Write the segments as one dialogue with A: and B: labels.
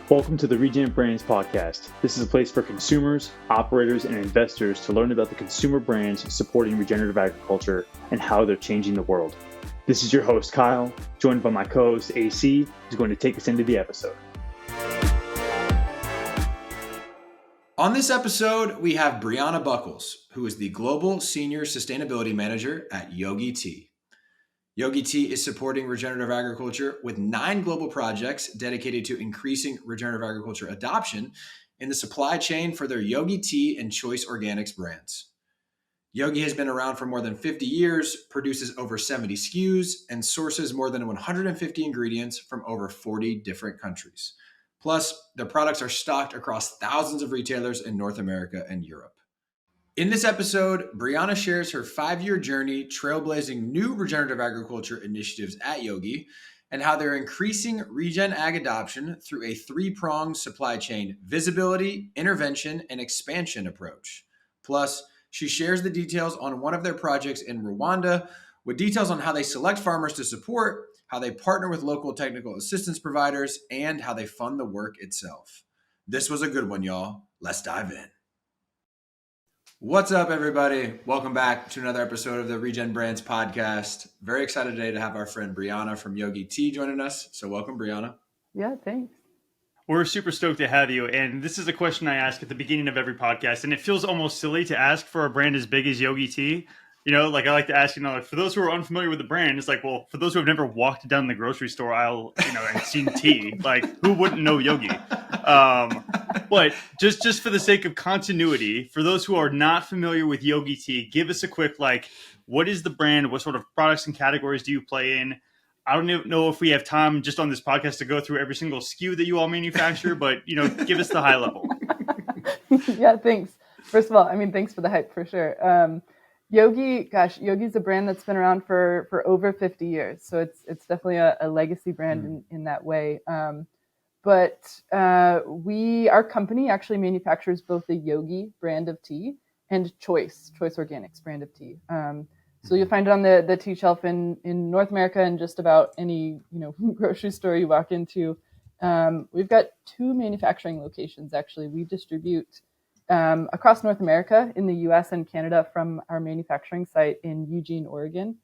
A: Welcome to the ReGen Brands podcast. This is a place for consumers, operators, and investors to learn about the consumer brands supporting regenerative agriculture and how they're changing the world. This is your host, Kyle, joined by my co-host, AC, who's going to take us into the episode.
B: On this episode, we have Briana Buckles, who is the Global Senior Sustainability Manager at Yogi Tea. Yogi Tea is supporting regenerative agriculture with 9 global projects dedicated to increasing regenerative agriculture adoption in the supply chain for their Yogi Tea and Choice Organics brands. Yogi has been around for more than 50 years, produces over 70 SKUs, and sources more than 150 ingredients from over 40 different countries. Plus, their products are stocked across thousands of retailers in North America and Europe. In this episode, Briana shares her 5-year journey trailblazing new regenerative agriculture initiatives at Yogi and how they're increasing regen ag adoption through a 3-pronged supply chain visibility, intervention, and expansion approach. Plus, she shares the details on one of their projects in Rwanda with details on how they select farmers to support, how they partner with local technical assistance providers, and how they fund the work itself. This was a good one, y'all. Let's dive in. What's up, everybody? Welcome back to another episode of the ReGen Brands podcast. Very excited today to have our friend Briana from Yogi Tea joining us. So welcome, Briana.
C: Yeah, thanks.
D: We're super stoked to have you. And this is a question I ask at the beginning of every podcast. And it feels almost silly to ask for a brand as big as Yogi Tea. You know, like I like to ask, for those who are unfamiliar with the brand, it's like, well, for those who have never walked down the grocery store aisle, and seen tea, like who wouldn't know Yogi? But just for the sake of continuity, for those who are not familiar with Yogi Tea, give us a quick, what is the brand? What sort of products and categories do you play in? I don't even know if we have time just on this podcast to go through every single SKU that you all manufacture, but, give us the high level.
C: Yeah, thanks. First of all, thanks for the hype for sure. Yogi's a brand that's been around for over 50 years. So it's definitely a legacy brand in that way. But our company actually manufactures both the Yogi brand of tea and Choice Organics brand of tea. So you'll find it on the tea shelf in North America and just about any grocery store you walk into. We've got 2 manufacturing locations actually. We distribute across North America in the US and Canada from our manufacturing site in Eugene, Oregon.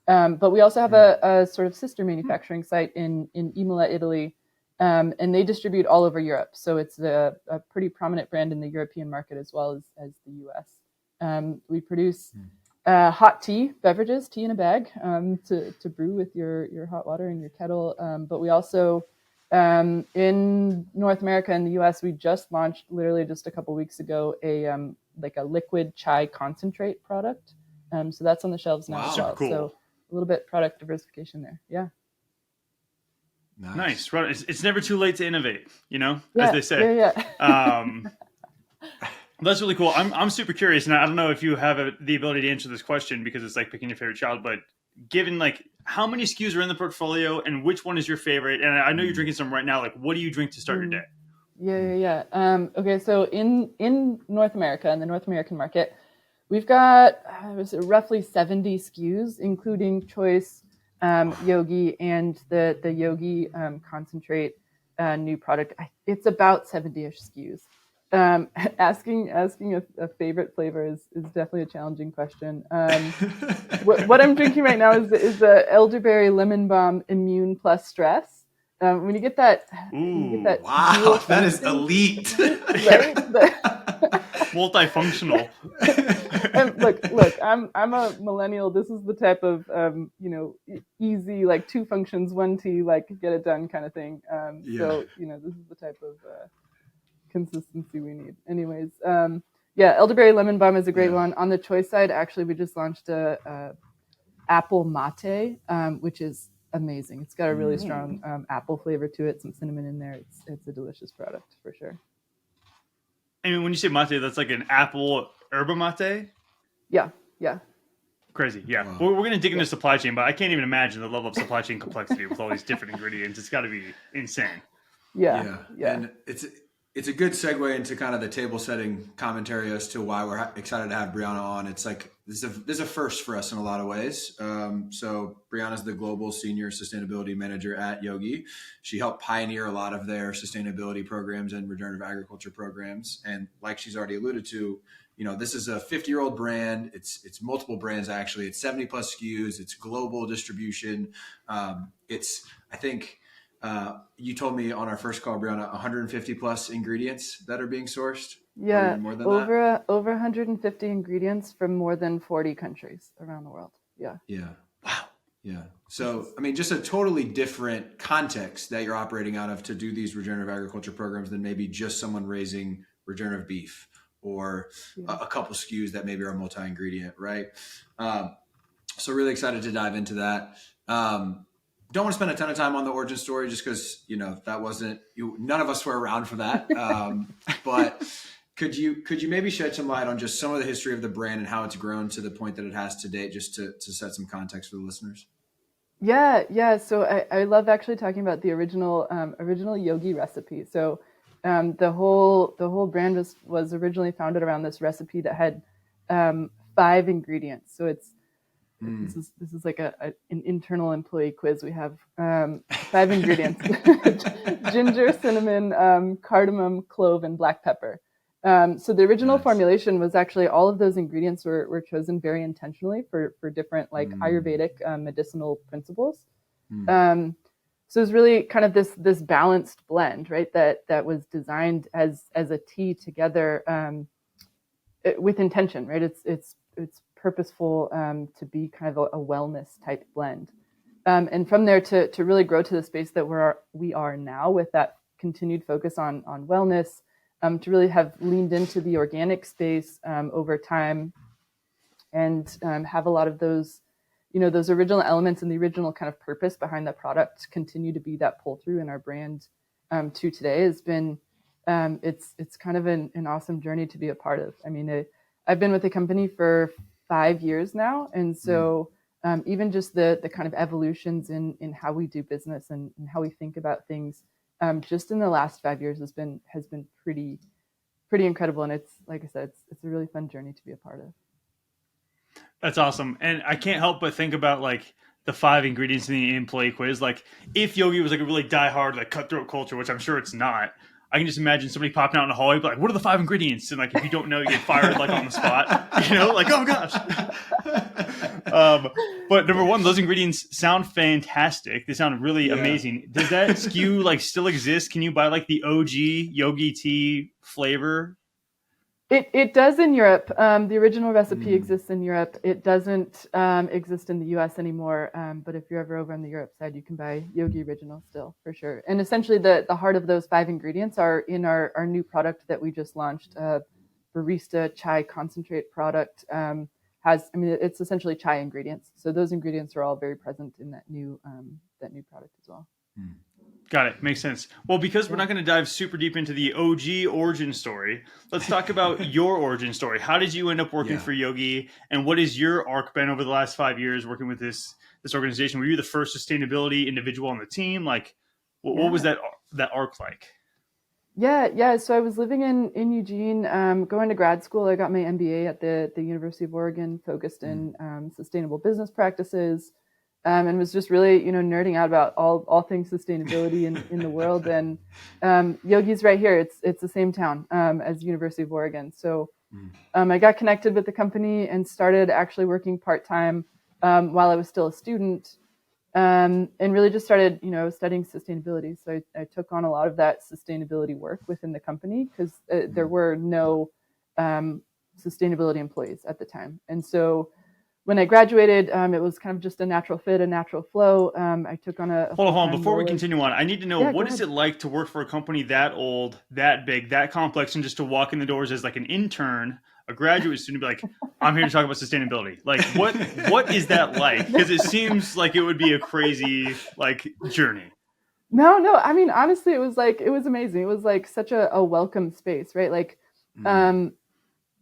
C: But we also have a sort of sister manufacturing site in Imola, Italy. And they distribute all over Europe. So it's a pretty prominent brand in the European market as well as the US. We produce hot tea beverages, tea in a bag, to brew with your hot water in your kettle. But we also, in North America and the US, we just launched literally just a couple weeks ago a liquid chai concentrate product. So that's on the shelves now as well. Cool. So a little bit product diversification there. Yeah.
D: Nice. Right. It's never too late to innovate, as they say.
C: Yeah.
D: That's really cool. I'm super curious, and I don't know if you have the ability to answer this question because it's like picking your favorite child, but given how many SKUs are in the portfolio and which one is your favorite? And I know you're drinking some right now. What do you drink to start your day?
C: Yeah. Okay. So in North America, in the North American market, we've got roughly 70 SKUs, including Choice, Yogi, and the Yogi concentrate new product. It's about 70-ish SKUs. Asking a favorite flavor is definitely a challenging question. What I'm drinking right now is the elderberry lemon balm Immune Plus Stress. When you get that,
B: wow, that is elite,
C: right?
D: Multifunctional.
C: Look, I'm a millennial. This is the type of easy 2 functions, 1 tea, get it done kind of thing. So this is the type of consistency we need. Anyways, elderberry lemon balm is a great one. On the Choice side, actually, we just launched a apple mate, which is amazing. It's got a really strong apple flavor to it, some cinnamon in there. It's a delicious product for sure.
D: And when you say mate, that's like an apple yerba mate?
C: Yeah.
D: Crazy, yeah. Wow. We're going to dig into supply chain, but I can't even imagine the level of supply chain complexity with all these different ingredients. It's got to be insane.
C: Yeah.
B: And it's a good segue into kind of the table setting commentary as to why we're excited to have Briana on. It's like this is a first for us in a lot of ways. So Briana's the global senior sustainability manager at Yogi. She helped pioneer a lot of their sustainability programs and regenerative agriculture programs. And like she's already alluded to, this is a 50-year-old brand. It's multiple brands actually. It's 70 plus SKUs. It's global distribution. I think. You told me on our first call, Briana, 150 plus ingredients that are being sourced.
C: Yeah,
B: Or more than
C: over 150 ingredients from more than 40 countries around the world. Yeah.
B: Yeah. Wow. Yeah. So, I mean, just a totally different context that you're operating out of to do these regenerative agriculture programs than maybe just someone raising regenerative beef or a couple SKUs that maybe are multi-ingredient, right? So really excited to dive into that. Don't want to spend a ton of time on the origin story just because, that wasn't, none of us were around for that. But could you maybe shed some light on just some of the history of the brand and how it's grown to the point that it has to date, just to set some context for the listeners?
C: Yeah. So I love actually talking about the original Yogi recipe. So the whole brand was originally founded around this recipe that had 5 ingredients. So this is like an internal employee quiz. We have 5 ingredients: ginger, cinnamon, cardamom, clove, and black pepper. So the original formulation was actually all of those ingredients were chosen very intentionally for different Ayurvedic medicinal principles. So it was really kind of this balanced blend, right? That was designed as a tea together with intention, right? It's purposeful to be kind of a wellness type blend, and from there to really grow to the space that we are now with that continued focus on wellness, to really have leaned into the organic space over time, and have a lot of those those original elements and the original kind of purpose behind that product continue to be that pull through in our brand to today. Has been it's kind of an awesome journey to be a part of. I mean, I've been with the company for 5 years now, and so even just the kind of evolutions in how we do business and how we think about things just in the last 5 years has been pretty incredible. And it's, like I said, it's a really fun journey to be a part of.
D: That's awesome. And I can't help but think about the 5 ingredients in the employee quiz. If Yogi was a really diehard, cutthroat culture, which I'm sure it's not, I can just imagine somebody popping out in the hallway, like, what are the 5 ingredients? And if you don't know, you get fired on the spot, oh gosh. But number one, those ingredients sound fantastic. They sound really amazing. Does that SKU still exist? Can you buy the OG Yogi Tea flavor?
C: It does in Europe. The original recipe exists in Europe. It doesn't exist in the US anymore. But if you're ever over on the Europe side, you can buy Yogi Original still, for sure. And essentially the heart of those 5 ingredients are in our new product that we just launched, barista chai concentrate product. It's essentially chai ingredients. So those ingredients are all very present in that new product as well.
D: Got it. Makes sense. Well, because we're not going to dive super deep into the OG origin story, let's talk about your origin story. How did you end up working for Yogi, and what is your arc been over the last 5 years working with this organization? Were you the first sustainability individual on the team? What was that arc like?
C: Yeah. So I was living in Eugene, going to grad school. I got my MBA at the University of Oregon, focused in sustainable business practices. And was just really, nerding out about all things sustainability in the world. And Yogi's right here. It's the same town as University of Oregon. So I got connected with the company and started actually working part-time while I was still a student, and really just started, studying sustainability. So I took on a lot of that sustainability work within the company because there were no sustainability employees at the time. And so when I graduated, it was kind of just a natural fit, a natural flow. I took on a
D: hold on. Before we continue on, I need to know, what is it like to work for a company that old, that big, that complex, and just to walk in the doors as an intern, a graduate student, be like, I'm here to talk about sustainability. What is that like? Because it seems like it would be a crazy journey.
C: No. I mean, honestly, it was amazing. It was such a welcome space, right?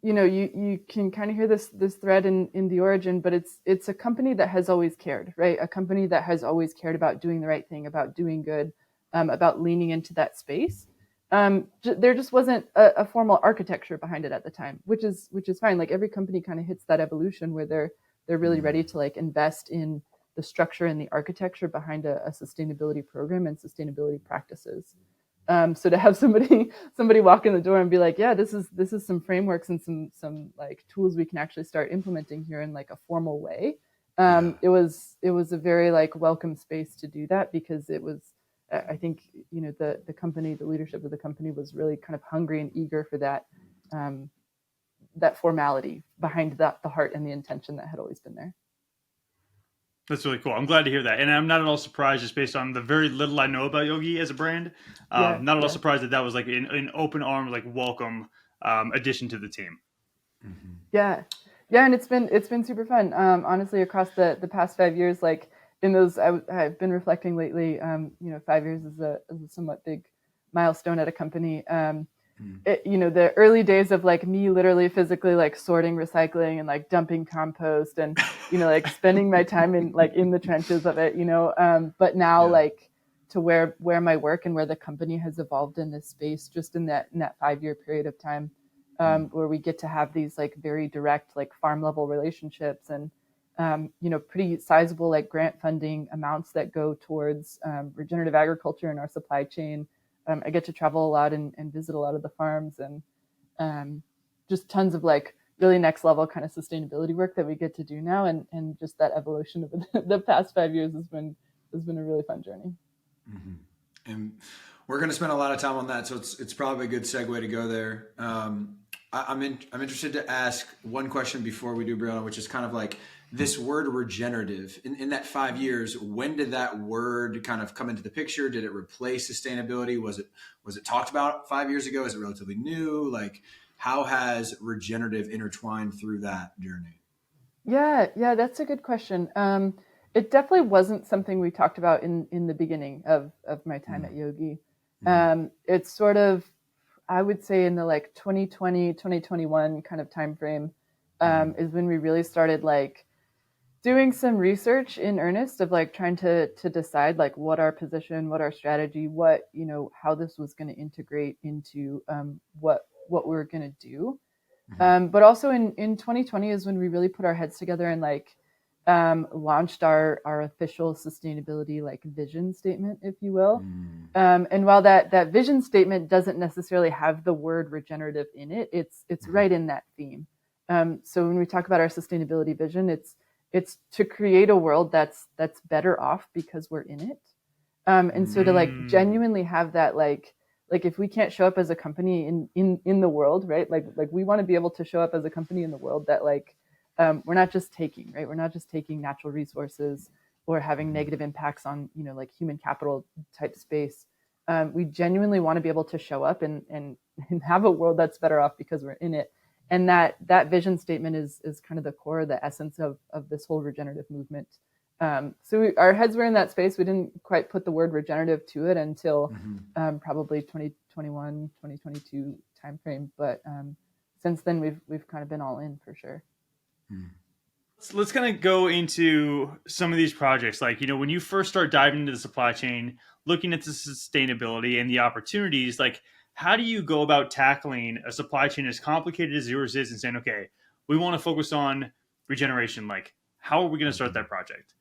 C: You can kind of hear this thread in the origin, but it's a company that has always cared, right? A company that has always cared about doing the right thing, about doing good, about leaning into that space. there just wasn't a formal architecture behind it at the time, which is fine. Like every company kind of hits that evolution where they're really ready to like invest in the structure and the architecture behind a sustainability program and sustainability practices. So to have somebody walk in the door and be like, yeah, this is some frameworks and some like tools we can actually start implementing here in like a formal way. It was a very like welcome space to do that, because it was, I think, you know, the company, the leadership of the company was really kind of hungry and eager for that, that formality behind that, the heart and the intention that had always been there.
D: That's really cool. I'm glad to hear that. And I'm not at all surprised, just based on the very little I know about Yogi as a brand. Not at all surprised that was like an open arm, like welcome addition to the team.
C: Mm-hmm. Yeah. And it's been super fun. Honestly, across the past 5 years, like in those, I've been reflecting lately, 5 years is a somewhat big milestone at a company. The early days of like me literally physically like sorting recycling and like dumping compost and, like spending my time in the trenches of it, but now like to where my work and where the company has evolved in this space, just in that 5-year period of time, where we get to have these like very direct, like farm level relationships and, pretty sizable like grant funding amounts that go towards regenerative agriculture in our supply chain. I get to travel a lot and visit a lot of the farms, and just tons of like really next level kind of sustainability work that we get to do now. And just that evolution of the past 5 years has been a really fun journey.
B: Mm-hmm. And we're going to spend a lot of time on that. So it's probably a good segue to go there. I'm interested to ask one question before we do, Briana, which is kind of like this word regenerative. In that 5 years, when did that word kind of come into the picture? Did it replace sustainability? Was it talked about 5 years ago? Is it relatively new? Like, how has regenerative intertwined through that journey?
C: Yeah, that's a good question. It definitely wasn't something we talked about in the beginning of my time at Yogi. It's sort of, I would say in the like 2020, 2021 kind of time frame, is when we really started like doing some research in earnest of like trying to decide like what our position, what our strategy, what, how this was going to integrate into what we were going to do. But also in 2020 is when we really put our heads together and like launched our official sustainability like vision statement, if you will. And while that vision statement doesn't necessarily have the word regenerative in it, it's right in that theme. So when we talk about our sustainability vision, it's to create a world that's better off because we're in it. And so to like genuinely have that like if we can't show up as a company in the world, right? Like we want to be able to show up as a company in the world that like we're not just taking, right? We're not just taking natural resources or having negative impacts on, like human capital type space. We genuinely want to be able to show up and have a world that's better off because we're in it. And that vision statement is kind of the core, the essence of this whole regenerative movement. So our heads were in that space. We didn't quite put the word regenerative to it until probably 2021, 2022 timeframe. But since then, we've kind of been all in for sure.
D: So let's kind of go into some of these projects. Like, when you first start diving into the supply chain, looking at the sustainability and the opportunities, like, how do you go about tackling a supply chain as complicated as yours is and saying, okay, we want to focus on regeneration. Like, how are we going to start that project?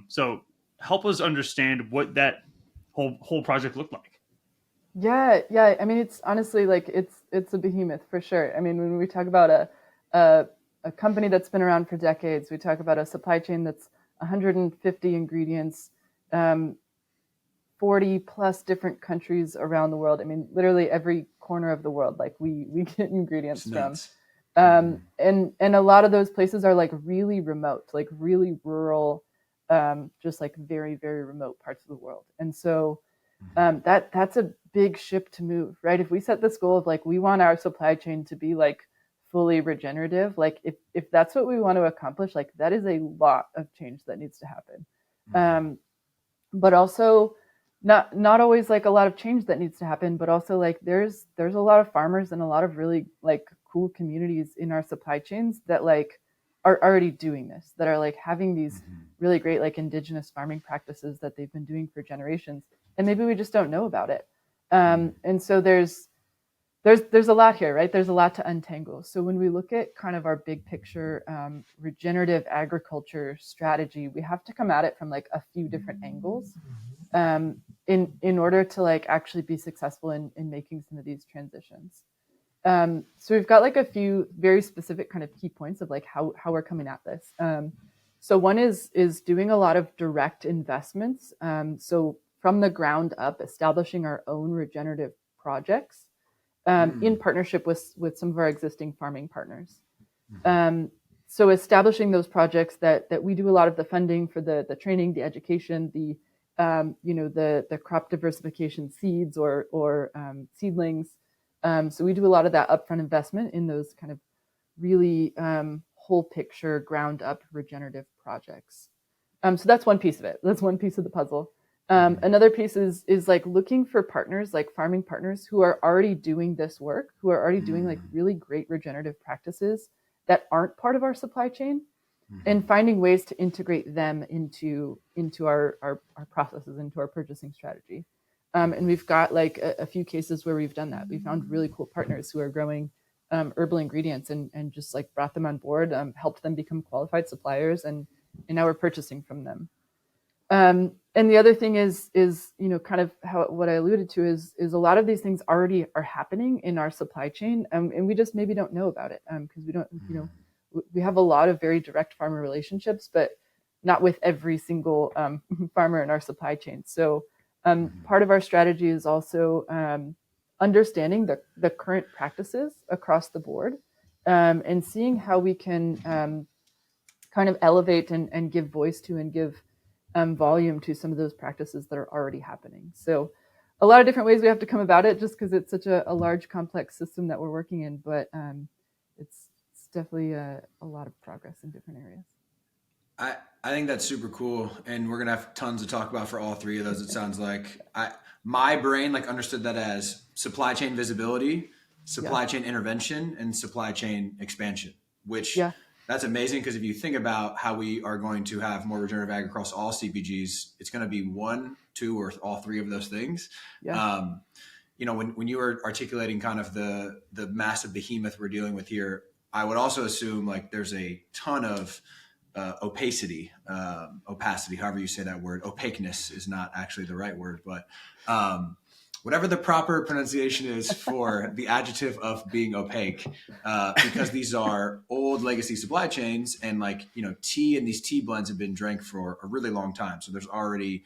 D: So help us understand what that whole project looked like.
C: Yeah. I mean, it's honestly like it's a behemoth for sure. I mean, when we talk about a company that's been around for decades, we talk about a supply chain that's 150 ingredients, 40 plus different countries around the world. I mean, literally every corner of the world, like we get ingredients from. And a lot of those places are like really remote, like really rural, just like very, very remote parts of the world. And so that's a big ship to move, right? If we set this goal of like, we want our supply chain to be like fully regenerative, like if that's what we want to accomplish, like that is a lot of change that needs to happen. But also not always like a lot of change that needs to happen, but also like there's a lot of farmers and a lot of really like cool communities in our supply chains that like are already doing this, that are like having these really great like indigenous farming practices that they've been doing for generations, and maybe we just don't know about it. And so there's a lot here, right? There's a lot to untangle. So when we look at kind of our big picture regenerative agriculture strategy, we have to come at it from like a few different angles in order to like actually be successful in making some of these transitions. So we've got like a few very specific kind of key points of like how we're coming at this. So one is doing a lot of direct investments. So from the ground up, establishing our own regenerative projects in partnership with some of our existing farming partners. So establishing those projects that we do a lot of the funding for the training, the education, the crop diversification seeds or seedlings. So we do a lot of that upfront investment in those kind of really whole picture, ground up regenerative projects. So that's one piece of it. That's one piece of the puzzle. Another piece is like looking for partners, like farming partners who are already doing this work, who are already doing like really great regenerative practices that aren't part of our supply chain, and finding ways to integrate them into our processes, into our purchasing strategy. And we've got like a few cases where we've done that. We found really cool partners who are growing herbal ingredients and just like brought them on board, helped them become qualified suppliers, and now we're purchasing from them. And the other thing is kind of what I alluded to is a lot of these things already are happening in our supply chain, and we just maybe don't know about it because we don't, we have a lot of very direct farmer relationships, but not with every single farmer in our supply chain. So part of our strategy is also understanding the current practices across the board and seeing how we can kind of elevate and give voice to and give volume to some of those practices that are already happening. So a lot of different ways we have to come about it just because it's such a large, complex system that we're working in, but it's definitely a lot of progress in different areas.
B: I think that's super cool, and we're gonna have tons to talk about for all three of those. It sounds like my brain like understood that as supply chain visibility, supply chain intervention, and supply chain expansion, which that's amazing because if you think about how we are going to have more regenerative ag across all CPGs, it's going to be one, two, or all three of those things. When you were articulating kind of the massive behemoth we're dealing with here, I would also assume like there's a ton of opacity, however you say that word. Opaqueness is not actually the right word, but whatever the proper pronunciation is for the adjective of being opaque, because these are old legacy supply chains, and tea and these tea blends have been drank for a really long time. So there's already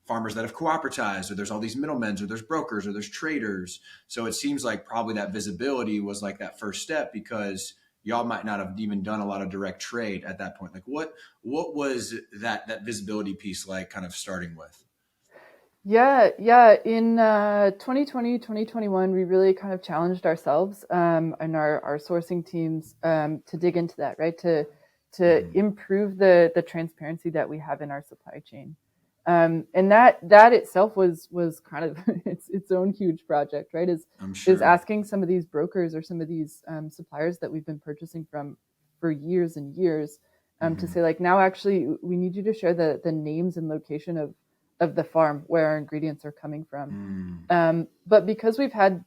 B: farmers that have cooperatized, or there's all these middlemen, or there's brokers, or there's traders. So it seems like probably that visibility was like that first step, because y'all might not have even done a lot of direct trade at that point. Like what was that visibility piece like kind of starting with?
C: Yeah. In 2020, 2021, we really kind of challenged ourselves and our sourcing teams to dig into that, right? To improve the transparency that we have in our supply chain. And that itself was kind of its own huge project, right? Is asking some of these brokers or some of these suppliers that we've been purchasing from for years and years to say, like, now actually we need you to share the names and location of the farm where our ingredients are coming from. But because we've had,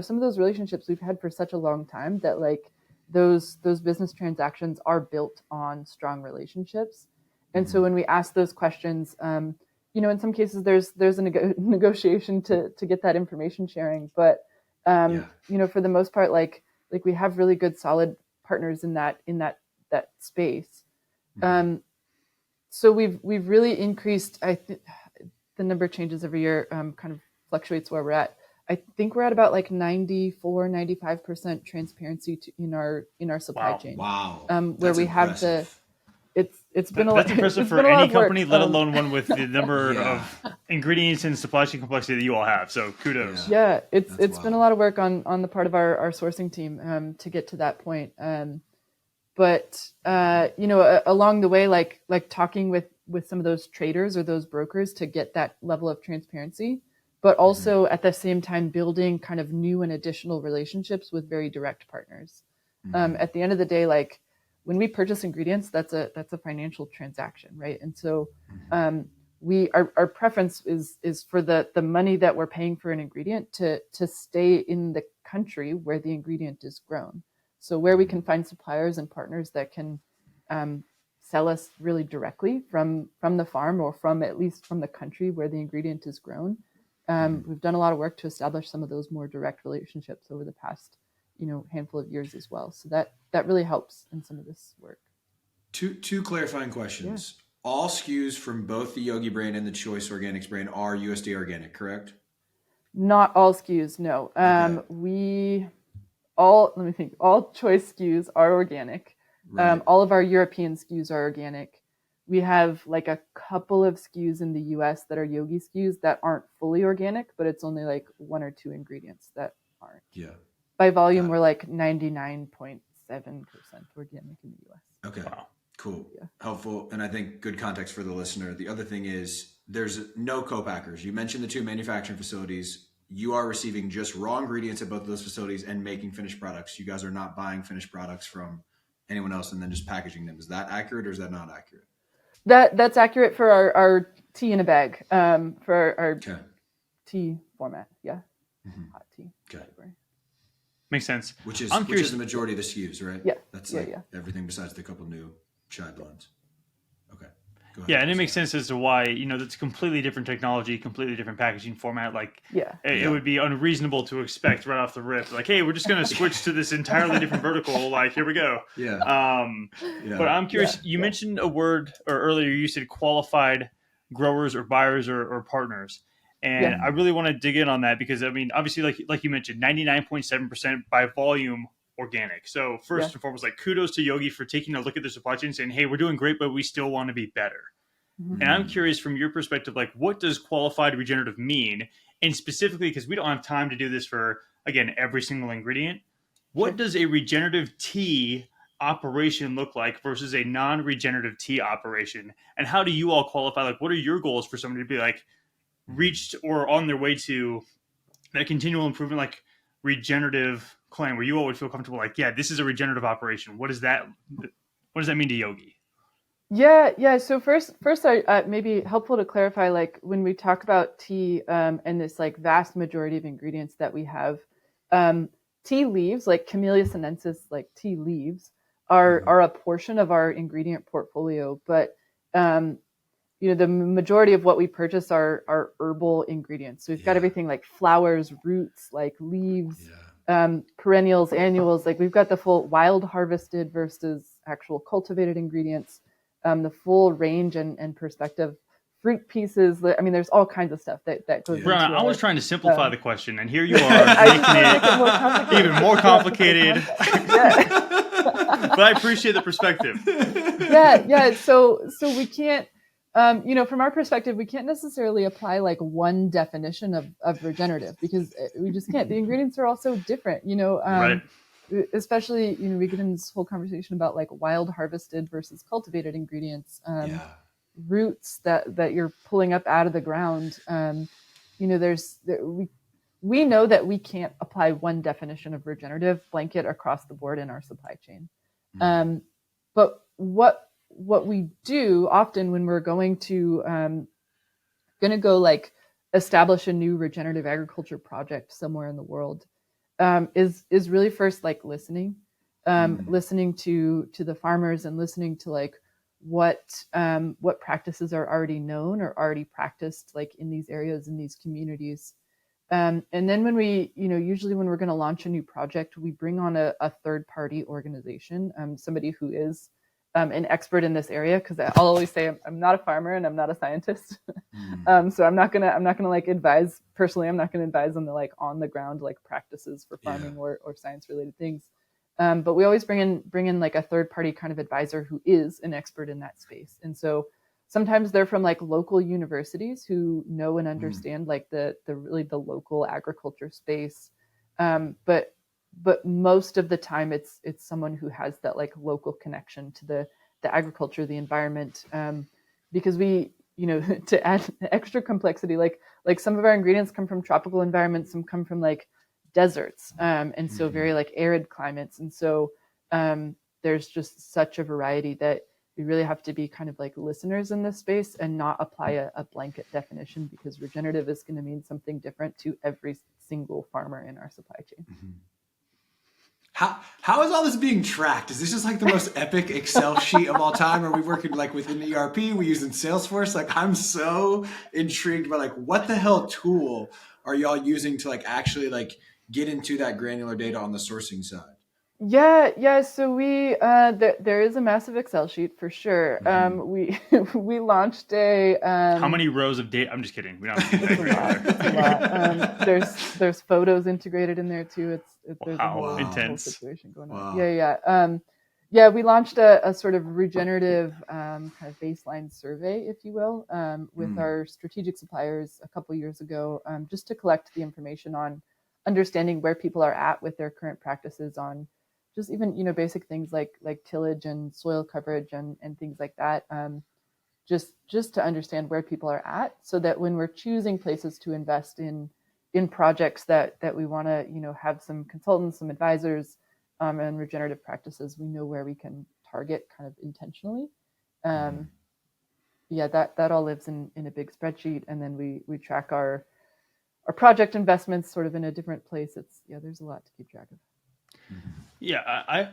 C: some of those relationships we've had for such a long time that like those business transactions are built on strong relationships. And so when we ask those questions, in some cases there's a negotiation to get that information sharing. But, for the most part, like we have really good, solid partners in that space. So we've really increased, I think the number changes every year, kind of fluctuates where we're at. I think we're at about like 95% transparency in our supply chain.
B: Wow.
C: Where we impressive. Have it's been a lot.
D: That's impressive for any company, let alone one with the number of ingredients and supply chain complexity that you all have. So kudos.
C: Yeah, it's been a lot of work on the part of our sourcing team to get to that point. But along the way, like talking with some of those traders or those brokers to get that level of transparency, but also at the same time building kind of new and additional relationships with very direct partners. At the end of the day, like when we purchase ingredients, that's a financial transaction, right? And so our preference is for the money that we're paying for an ingredient to stay in the country where the ingredient is grown. So where we can find suppliers and partners that can sell us really directly from the farm, or from at least from the country where the ingredient is grown. We've done a lot of work to establish some of those more direct relationships over the past handful of years as well. So that really helps in some of this work.
B: Two clarifying questions. Yeah. All SKUs from both the Yogi brand and the Choice Organics brand are USDA organic, correct?
C: Not all SKUs, no. Okay. All Choice SKUs are organic. Right. All of our European SKUs are organic. We have like a couple of SKUs in the US that are Yogi SKUs that aren't fully organic, but it's only like 1 or 2 ingredients that aren't.
B: Yeah.
C: By volume, we're like 99.7% organic in the US.
B: Okay. Wow. Cool. Yeah. Helpful. And I think good context for the listener. The other thing is there's no co-packers. You mentioned the 2 manufacturing facilities. You are receiving just raw ingredients at both of those facilities and making finished products. You guys are not buying finished products from anyone else and then just packaging them. Is that accurate or is that not accurate?
C: That's accurate for our tea in a bag, for our tea format. Yeah. Mm-hmm. Hot tea.
B: Okay.
C: Category.
D: Makes sense.
B: Which is the majority of the SKUs, right?
C: Yeah.
B: That's everything besides the couple new chai blends. Okay.
D: Go ahead. Yeah, and it makes sense as to why, that's completely different technology, completely different packaging format. Like, it would be unreasonable to expect right off the rip, like, hey, we're just going to switch to this entirely different vertical. Like, here we go.
B: Yeah.
D: But I'm curious, you mentioned a word, or earlier you said qualified growers or buyers or partners. And I really want to dig in on that because, I mean, obviously, like you mentioned, 99.7% by volume organic. So first and foremost, like, kudos to Yogi for taking a look at the supply chain and saying, hey, we're doing great, but we still want to be better. Mm-hmm. And I'm curious from your perspective, like, what does qualified regenerative mean? And specifically, because we don't have time to do this for, again, every single ingredient, what does a regenerative tea operation look like versus a non-regenerative tea operation? And how do you all qualify? Like, what are your goals for somebody to be like, reached or on their way to that continual improvement, like regenerative claim, where you always feel comfortable, like, yeah, this is a regenerative operation? What does that mean to Yogi?
C: Yeah. So first, I maybe helpful to clarify, like, when we talk about tea and this like vast majority of ingredients that we have, tea leaves, like Camellia sinensis, like tea leaves, are a portion of our ingredient portfolio, but the majority of what we purchase are herbal ingredients. So we've got everything like flowers, roots, like leaves, perennials, annuals. Like, we've got the full wild harvested versus actual cultivated ingredients, the full range and perspective, fruit pieces. I mean, there's all kinds of stuff that goes into it.
D: I was trying to simplify the question, and here you are making it even more complicated. But I appreciate the perspective.
C: Yeah. So we can't, from our perspective, we can't necessarily apply like one definition of regenerative, because we just can't. The ingredients are all so different,
D: right.
C: Especially, we get in this whole conversation about like wild harvested versus cultivated ingredients, roots that you're pulling up out of the ground. We know that we can't apply one definition of regenerative blanket across the board in our supply chain. But what we do often when we're going to go like establish a new regenerative agriculture project somewhere in the world, is really first like listening to the farmers and listening to like what practices are already known or already practiced like in these areas, in these communities. And then when we, usually when we're going to launch a new project, we bring on a third party organization, somebody who is an expert in this area, because I'll always say I'm not a farmer and I'm not a scientist. So I'm not gonna like advise personally. I'm not gonna advise on the like on the ground like practices for farming or science related things. But we always bring in like a third party kind of advisor who is an expert in that space. And so sometimes they're from like local universities who know and understand like the really the local agriculture space. But most of the time it's someone who has that like local connection to the agriculture, the environment, because we, to add extra complexity, like some of our ingredients come from tropical environments, some come from like deserts, and so very like arid climates. And so there's just such a variety that we really have to be kind of like listeners in this space and not apply a blanket definition, because regenerative is going to mean something different to every single farmer in our supply chain.
B: Mm-hmm. How is all this being tracked? Is this just like the most epic Excel sheet of all time? Are we working like with an ERP? We using Salesforce? Like, I'm so intrigued by like, what the hell tool are y'all using to like actually like get into that granular data on the sourcing side?
C: Yeah. So we there is a massive Excel sheet for sure. We launched a.
D: How many rows of data? I'm just kidding. We don't have to
C: it's a lot. There's photos integrated in there too. There's a whole situation going on. Yeah. We launched a sort of regenerative kind of baseline survey, if you will, with our strategic suppliers a couple years ago, just to collect the information on understanding where people are at with their current practices on just even, basic things like tillage and soil coverage and things like that. Just to understand where people are at, so that when we're choosing places to invest in projects that we want to, have some consultants, some advisors, and regenerative practices, we know where we can target kind of intentionally. That all lives in a big spreadsheet, and then we track our project investments sort of in a different place. There's a lot to keep track of.
D: Yeah,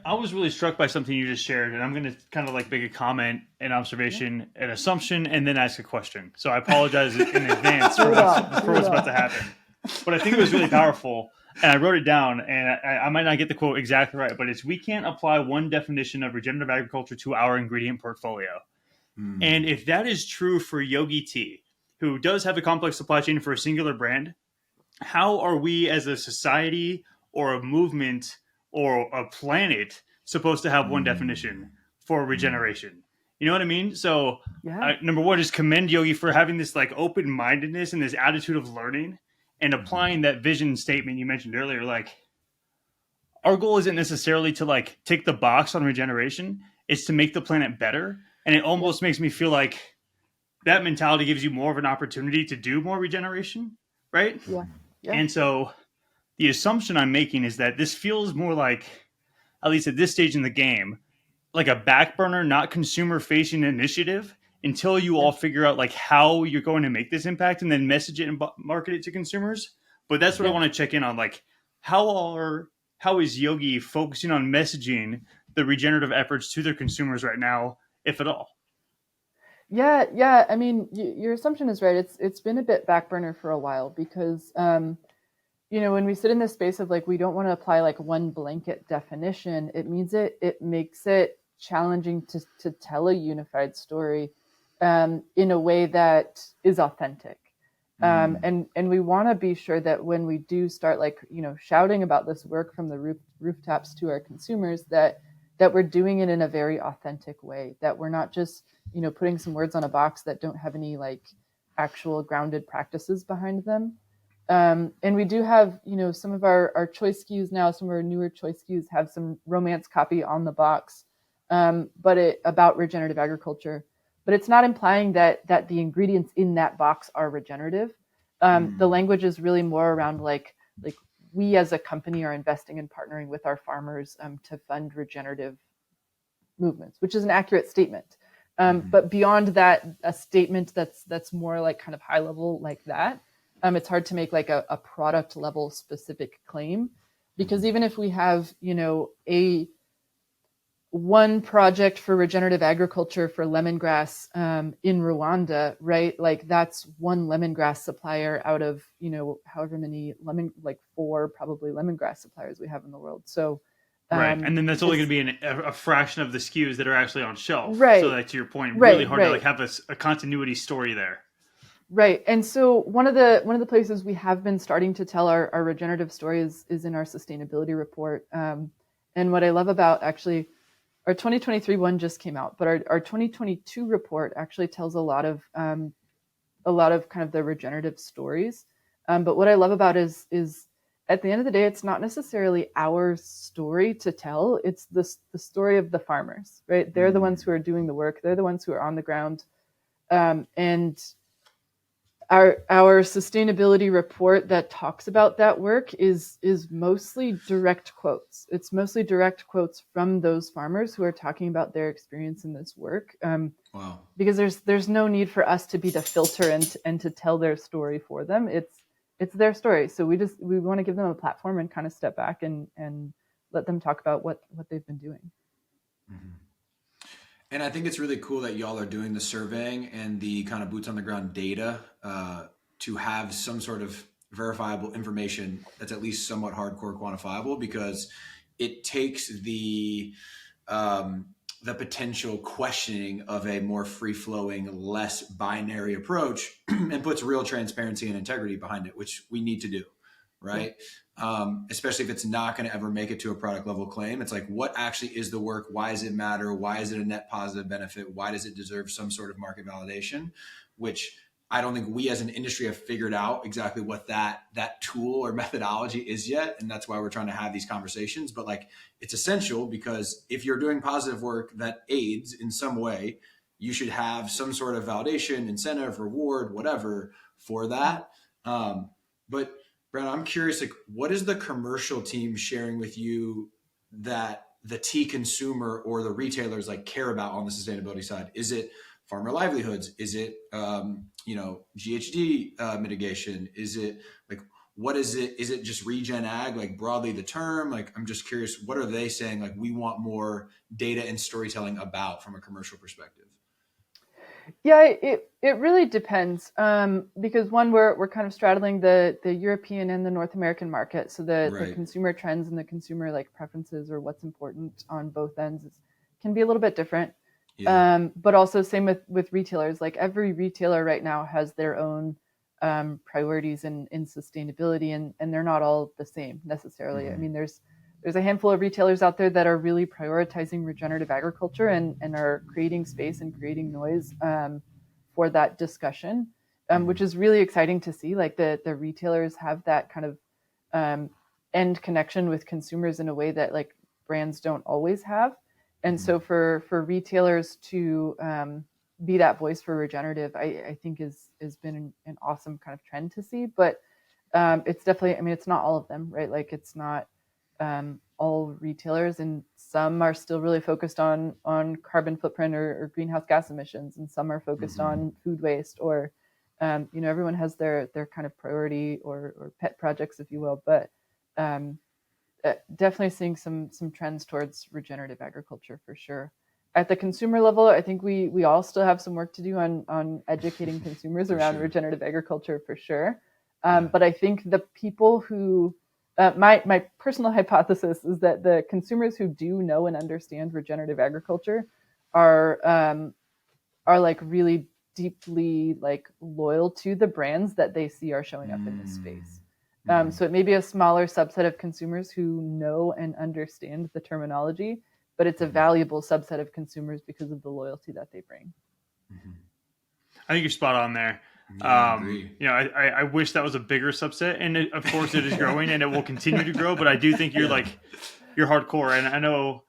D: I was really struck by something you just shared, and I'm going to kind of like make a comment, an observation, an assumption, and then ask a question. So I apologize in advance for what's about to happen. But I think it was really powerful, and I wrote it down, and I might not get the quote exactly right, but it's, we can't apply one definition of regenerative agriculture to our ingredient portfolio. And if that is true for Yogi Tea, who does have a complex supply chain for a singular brand, how are we as a society or a movement or a planet supposed to have one definition for regeneration? You know what I mean? So number one, just commend Yogi for having this like open-mindedness and this attitude of learning and applying that vision statement you mentioned earlier. Like, our goal isn't necessarily to like tick the box on regeneration. It's to make the planet better. And it almost makes me feel like that mentality gives you more of an opportunity to do more regeneration, right?
C: Yeah.
D: And so the assumption I'm making is that this feels more like, at least at this stage in the game, like a back burner, not consumer facing initiative until you all figure out like how you're going to make this impact and then message it and market it to consumers. But that's what I want to check in on. Like, how is Yogi focusing on messaging the regenerative efforts to their consumers right now, if at all?
C: Yeah. I mean, your assumption is right. It's been a bit back burner for a while because, when we sit in this space of like, we don't want to apply like one blanket definition, it means it makes it challenging to tell a unified story in a way that is authentic. And we want to be sure that when we do start like, shouting about this work from the rooftops to our consumers, that we're doing it in a very authentic way, that we're not just, putting some words on a box that don't have any like actual grounded practices behind them. And we do have, some of our choice SKUs now, some of our newer choice SKUs have some romance copy on the box, but about regenerative agriculture. But it's not implying that the ingredients in that box are regenerative. The language is really more around like we as a company are investing and partnering with our farmers to fund regenerative movements, which is an accurate statement. But beyond that, a statement that's more like kind of high level like that, it's hard to make like a product level specific claim, because even if we have, a one project for regenerative agriculture for lemongrass in Rwanda, right? Like that's one lemongrass supplier out of, however many four probably lemongrass suppliers we have in the world. So
D: right, and then that's only going to be a fraction of the SKUs that are actually on shelf.
C: Right.
D: So that, to your point, really hard to like have a continuity story there.
C: Right, and so one of the places we have been starting to tell our regenerative story is in our sustainability report. And what I love about actually, our 2023 one just came out, but our 2022 report actually tells a lot of kind of the regenerative stories. But what I love about is at the end of the day, it's not necessarily our story to tell. It's the story of the farmers, right? They're the ones who are doing the work. They're the ones who are on the ground. And Our sustainability report that talks about that work is mostly direct quotes. It's mostly direct quotes from those farmers who are talking about their experience in this work.
B: Wow.
C: Because there's no need for us to be the filter and to tell their story for them. It's their story. So we want to give them a platform and kind of step back and let them talk about what they've been doing.
B: Mm-hmm. And I think it's really cool that y'all are doing the surveying and the kind of boots on the ground data to have some sort of verifiable information that's at least somewhat hardcore quantifiable, because it takes the potential questioning of a more free-flowing, less binary approach and puts real transparency and integrity behind it, which we need to do, right? Especially if it's not going to ever make it to a product level claim. It's like, what actually is the work? Why does it matter? Why is it a net positive benefit? Why does it deserve some sort of market validation? Which I don't think we as an industry have figured out exactly what that tool or methodology is yet. And that's why we're trying to have these conversations. But like, it's essential, because if you're doing positive work that aids in some way, you should have some sort of validation, incentive, reward, whatever for that. But Briana, I'm curious, like, what is the commercial team sharing with you that the tea consumer or the retailers like care about on the sustainability side? Is it farmer livelihoods? Is it, GHG mitigation? Is it like, what is it? Is it just regen ag, like broadly the term? Like, I'm just curious, what are they saying? Like, we want more data and storytelling about from a commercial perspective.
C: Yeah, it really depends, because one, we're kind of straddling the European and the North American market, so the consumer trends and the consumer like preferences or what's important on both ends can be a little bit different. Yeah. But also same with retailers. Like every retailer right now has their own priorities in sustainability, and they're not all the same necessarily. Mm-hmm. I mean, there's a handful of retailers out there that are really prioritizing regenerative agriculture and are creating space and creating noise for that discussion, which is really exciting to see. Like the retailers have that kind of end connection with consumers in a way that like brands don't always have. And so for retailers to be that voice for regenerative, I think has been an awesome kind of trend to see. But it's definitely, I mean, it's not all of them, right? Like it's not all retailers, and some are still really focused on carbon footprint or greenhouse gas emissions, and some are focused on food waste, or everyone has their kind of priority or pet projects, if you will. But definitely seeing some trends towards regenerative agriculture for sure. At the consumer level, I think we all still have some work to do on educating consumers around regenerative agriculture for sure. But I think the people who my personal hypothesis is that the consumers who do know and understand regenerative agriculture are like really deeply like loyal to the brands that they see are showing up in this space. So it may be a smaller subset of consumers who know and understand the terminology, but it's a valuable subset of consumers because of the loyalty that they bring.
D: I think you're spot on there. Yeah, I wish that was a bigger subset, and of course it is growing and it will continue to grow, but I do think you're hardcore. And I know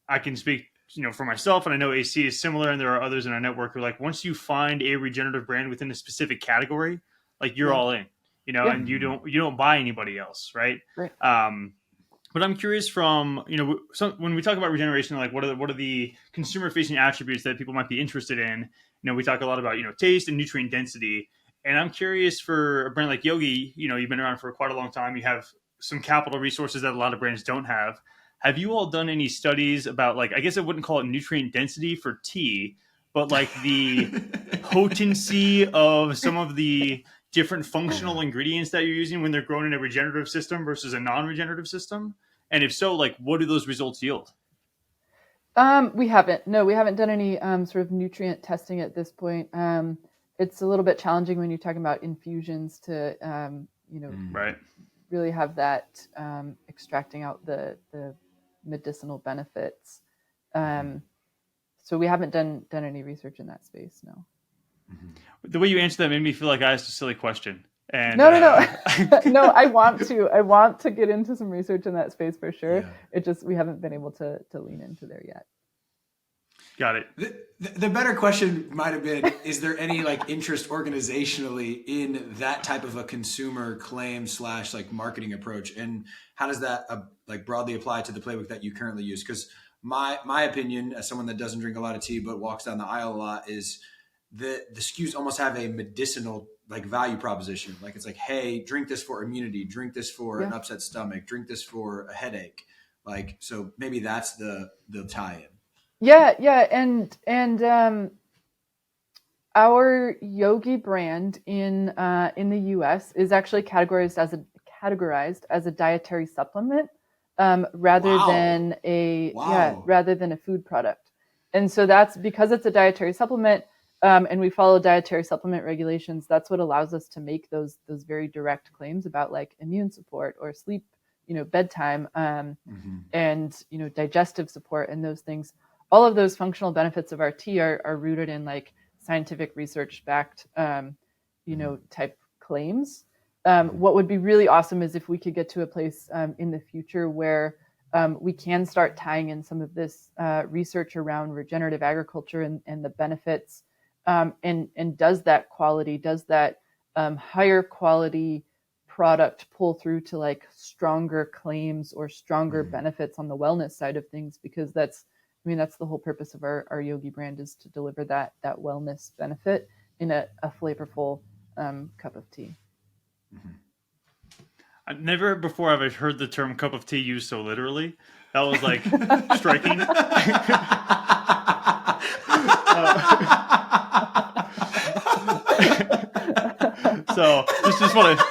D: I can speak, for myself, and I know AC is similar, and there are others in our network who like, once you find a regenerative brand within a specific category, like you're all in, and you don't buy anybody else. Right. But I'm curious from, when we talk about regeneration, like what are the consumer facing attributes that people might be interested in? We talk a lot about, taste and nutrient density. And I'm curious for a brand like Yogi, you've been around for quite a long time. You have some capital resources that a lot of brands don't have. Have you all done any studies about, like, I guess I wouldn't call it nutrient density for tea, but like the potency of some of the different functional ingredients that you're using when they're grown in a regenerative system versus a non-regenerative system? And if so, like, what do those results yield?
C: We haven't done any sort of nutrient testing at this point. It's a little bit challenging when you're talking about infusions to, really have that extracting out the medicinal benefits. So we haven't done any research in that space. No.
D: The way you answered that made me feel like I asked a silly question. And,
C: no. No, I want to get into some research in that space for sure. Yeah. It just, we haven't been able to lean into there yet.
D: Got it.
B: The better question might have been, is there any like interest organizationally in that type of a consumer claim / like marketing approach? And how does that like broadly apply to the playbook that you currently use? Because my opinion, as someone that doesn't drink a lot of tea but walks down the aisle a lot, is the SKUs almost have a medicinal like value proposition. Like it's like, hey, drink this for immunity, drink this for an upset stomach, drink this for a headache. Like, so maybe that's the tie-in.
C: Yeah, and our Yogi brand in the U.S. is actually categorized as a dietary supplement rather than a food product. And so that's because it's a dietary supplement, and we follow dietary supplement regulations. That's what allows us to make those very direct claims about like immune support or sleep, bedtime, and digestive support and those things. All of those functional benefits of our tea are rooted in like scientific research backed, type claims. What would be really awesome is if we could get to a place in the future where we can start tying in some of this research around regenerative agriculture and the benefits, and does that higher quality product pull through to like stronger claims or stronger benefits on the wellness side of things, because that's the whole purpose of our Yogi brand, is to deliver that wellness benefit in a flavorful cup of tea.
D: I've never before have I heard the term cup of tea used so literally. That was like striking. So just want to.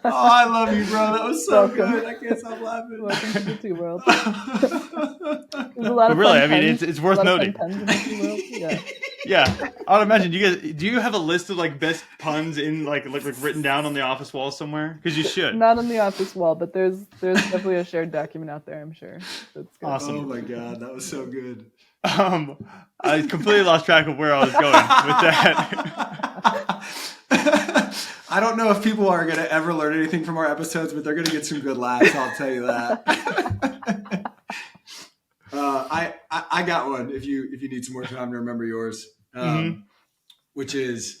B: Oh, I love you, bro. That was so
C: Welcome.
B: good. I can't stop laughing.
C: Welcome to the tea world. There's a lot of
D: really,
C: fun puns.
D: it's worth noting.
C: In the tea world. Yeah.
D: Yeah, I would imagine. Do you have a list of like best puns in like written down on the office wall somewhere? Because you should.
C: Not on the office wall, but there's definitely a shared document out there, I'm sure. That's good.
D: Awesome.
B: Oh my god, that was so good.
D: I completely lost track of where I was going with that.
B: I don't know if people are going to ever learn anything from our episodes, but they're going to get some good laughs. I'll tell you that. I got one. If you need some more time to remember yours, which is,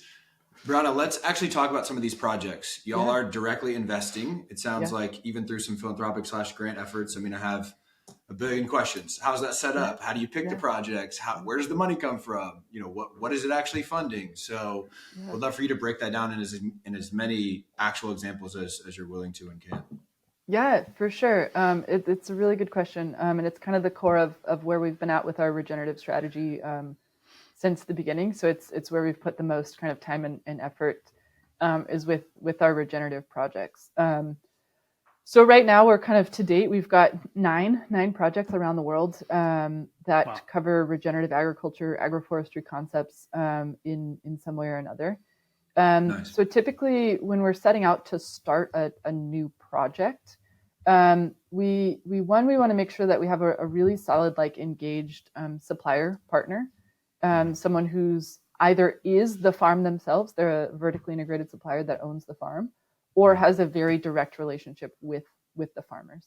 B: Briana, let's actually talk about some of these projects. Y'all are directly investing. It sounds like even through some philanthropic / grant efforts. I mean, I have a billion questions. How's that set up? How do you pick the projects? Where does the money come from? What is it actually funding? So I'd love for you to break that down in as many actual examples as you're willing to and can.
C: Yeah, for sure. It's a really good question. And it's kind of the core of where we've been at with our regenerative strategy since the beginning. So it's where we've put the most kind of time and effort is with our regenerative projects. So right now we're kind of to date, we've got nine projects around the world that cover regenerative agriculture, agroforestry concepts in some way or another. Nice. So typically when we're setting out to start a new project, we want to make sure that we have a really solid, like engaged supplier partner, someone who's either is the farm themselves, they're a vertically integrated supplier that owns the farm, or has a very direct relationship with the farmers.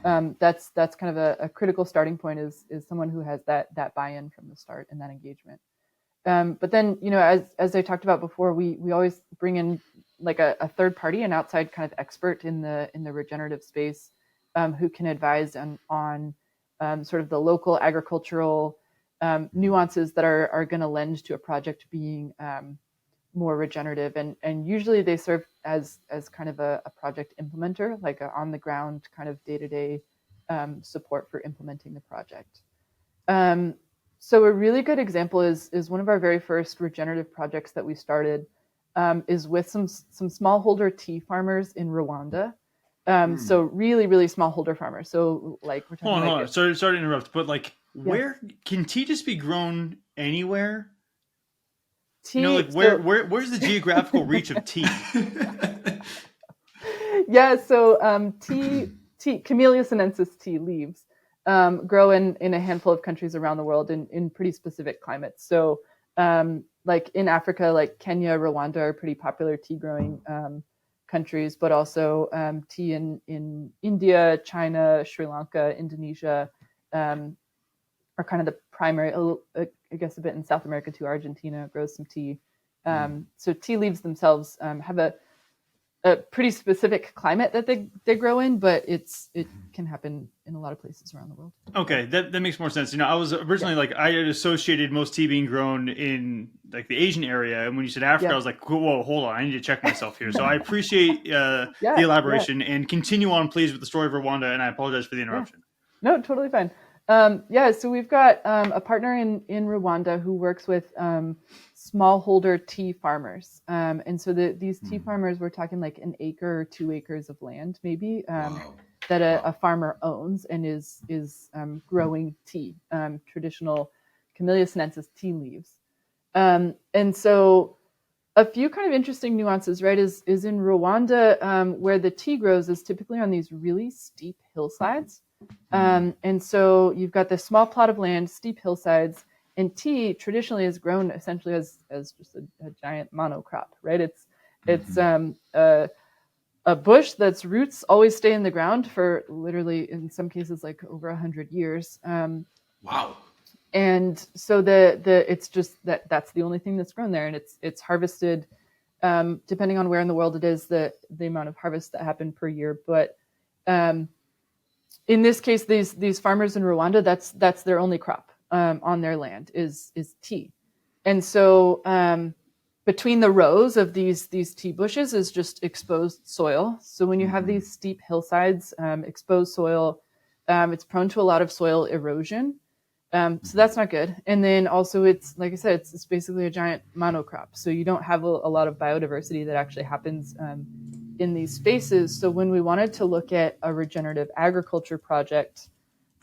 C: That's kind of a critical starting point is someone who has that buy-in from the start and that engagement. But then, as I talked about before, we always bring in like a third party, an outside kind of expert in the regenerative space, who can advise on sort of the local agricultural nuances that are going to lend to a project being more regenerative, and usually they serve as kind of a project implementer, like a on the ground kind of day-to-day support for implementing the project. So a really good example is one of our very first regenerative projects that we started is with some smallholder tea farmers in Rwanda. So really, really smallholder farmers. So like we're talking.
D: Hold on. Sorry to interrupt, but like, where can tea just be grown anywhere?
C: Tea,
D: where's the geographical reach of tea?
C: Yeah, so tea, Camellia sinensis tea leaves grow in a handful of countries around the world in pretty specific climates. So like in Africa, like Kenya, Rwanda are pretty popular tea growing countries, but also tea in India, China, Sri Lanka, Indonesia, are kind of the primary, I guess a bit in South America too. Argentina grows some tea. So tea leaves themselves have a pretty specific climate that they grow in, but it can happen in a lot of places around the world.
D: Okay, that makes more sense. I was originally like, I had associated most tea being grown in like the Asian area, and when you said Africa, I was like, whoa, hold on, I need to check myself here. So I appreciate the elaboration, and continue on, please, with the story of Rwanda, and I apologize for the interruption.
C: No, totally fine. So we've got a partner in Rwanda who works with smallholder tea farmers. And so these tea farmers, we're talking like an acre or 2 acres of land, maybe, that a farmer owns and is growing tea, traditional Camellia sinensis tea leaves. And so a few kind of interesting nuances, right, is in Rwanda, where the tea grows is typically on these really steep hillsides. And so you've got this small plot of land, steep hillsides, and tea traditionally is grown essentially as just a giant monocrop, right? It's a bush that's roots always stay in the ground for literally, in some cases, like over 100 years.
B: Wow.
C: And so it's just that's the only thing that's grown there, and it's harvested depending on where in the world it is, the amount of harvest that happen per year. But in this case, these farmers in Rwanda, that's their only crop on their land is tea. And so between the rows of these tea bushes is just exposed soil. So when you have these steep hillsides, exposed soil, it's prone to a lot of soil erosion. So that's not good. And then also it's, like I said, it's basically a giant monocrop. So you don't have a lot of biodiversity that actually happens in these spaces. So when we wanted to look at a regenerative agriculture project,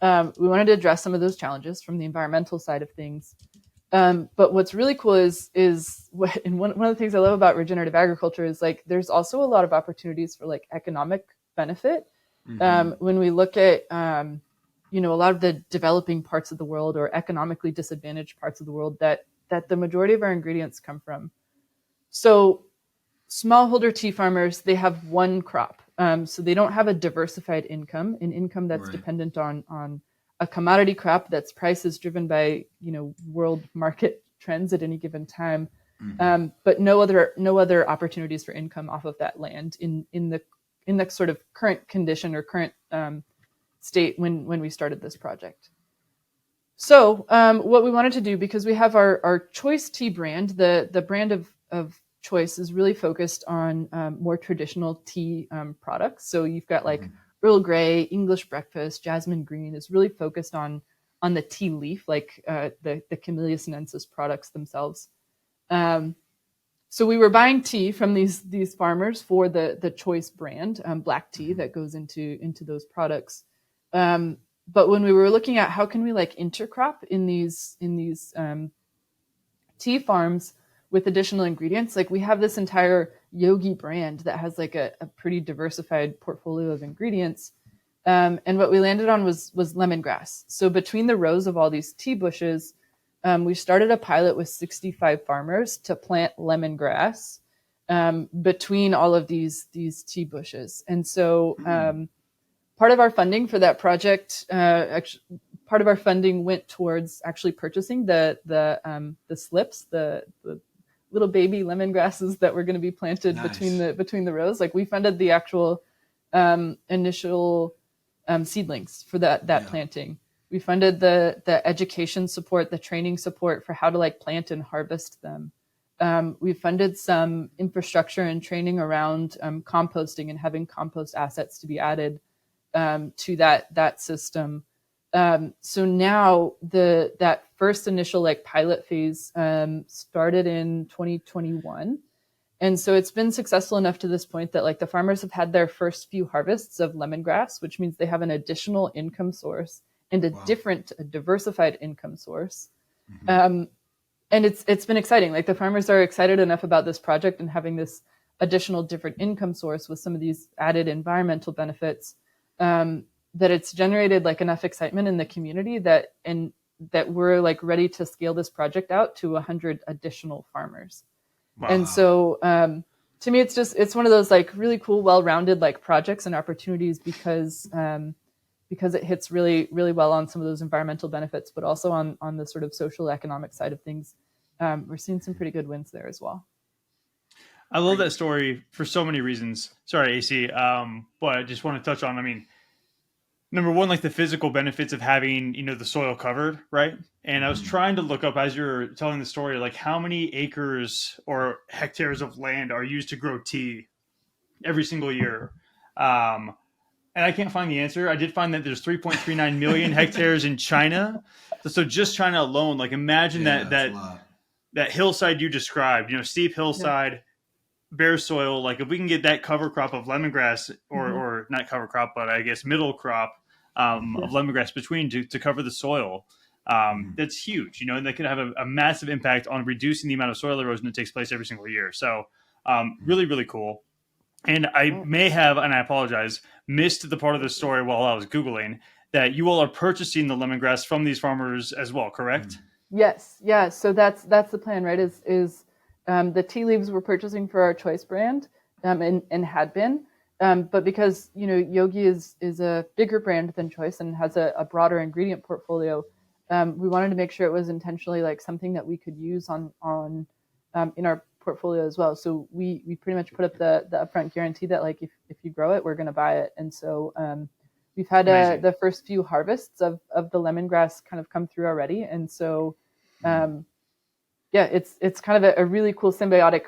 C: we wanted to address some of those challenges from the environmental side of things. But what's really cool is and one of the things I love about regenerative agriculture is like there's also a lot of opportunities for like economic benefit. When we look at a lot of the developing parts of the world or economically disadvantaged parts of the world that the majority of our ingredients come from. So smallholder tea farmers, they have one crop. So they don't have a diversified income, an income that's dependent on a commodity crop that's price is driven by, world market trends at any given time. But no other opportunities for income off of that land in the sort of current condition or current state when we started this project. So what we wanted to do, because we have our Choice Tea brand, the brand of Choice is really focused on more traditional tea products. So you've got like Earl Grey, English breakfast, jasmine green is really focused on the tea leaf, like the Camellia sinensis products themselves. So we were buying tea from these farmers for the Choice brand, black tea that goes into those products. But when we were looking at how can we like intercrop in these tea farms with additional ingredients, like we have this entire Yogi brand that has like a pretty diversified portfolio of ingredients. And what we landed on was lemongrass. So between the rows of all these tea bushes, we started a pilot with 65 farmers to plant lemongrass between all of these tea bushes. And so part of our funding for that project, part of our funding went towards actually purchasing the slips, the little baby lemongrasses that were going to be planted between the rows. Like we funded the actual initial seedlings for that planting. We funded the education support, the training support for how to like plant and harvest them. We funded some infrastructure and training around composting and having compost assets to be added to that system. So now that first initial like pilot phase started in 2021. And so it's been successful enough to this point that like the farmers have had their first few harvests of lemongrass, which means they have an additional income source and a diversified income source. And it's been exciting. Like the farmers are excited enough about this project and having this additional different income source with some of these added environmental benefits that it's generated like enough excitement in the community that we're like ready to scale this project out to 100 additional farmers. Wow. And so to me, it's one of those like really cool, well-rounded like projects and opportunities because because it hits really, really well on some of those environmental benefits, but also on the sort of social economic side of things. We're seeing some pretty good wins there as well.
D: I love that story for so many reasons. Sorry, AC, but I just want to touch on, I mean, number one, like the physical benefits of having, the soil covered, right? And I was trying to look up as you're telling the story, like how many acres or hectares of land are used to grow tea every single year. And I can't find the answer. I did find that there's 3.39 million hectares in China. So just China alone, like imagine that hillside you described, steep hillside, bare soil. Like if we can get that cover crop of lemongrass or not cover crop, but I guess middle crop of lemongrass between to cover the soil, that's huge, and that could have a massive impact on reducing the amount of soil erosion that takes place every single year. So really, really cool. And I may have, and I apologize, missed the part of the story while I was Googling that you all are purchasing the lemongrass from these farmers as well, correct?
C: Yes. Yeah. So that's the plan, right? Is the tea leaves we're purchasing for our Choice brand, and had been, but because Yogi is a bigger brand than Choice and has a broader ingredient portfolio, we wanted to make sure it was intentionally like something that we could use on in our portfolio as well. So we pretty much put up the upfront guarantee that like if you grow it, we're going to buy it. And so we've had the first few harvests of the lemongrass kind of come through already. And so it's kind of a really cool symbiotic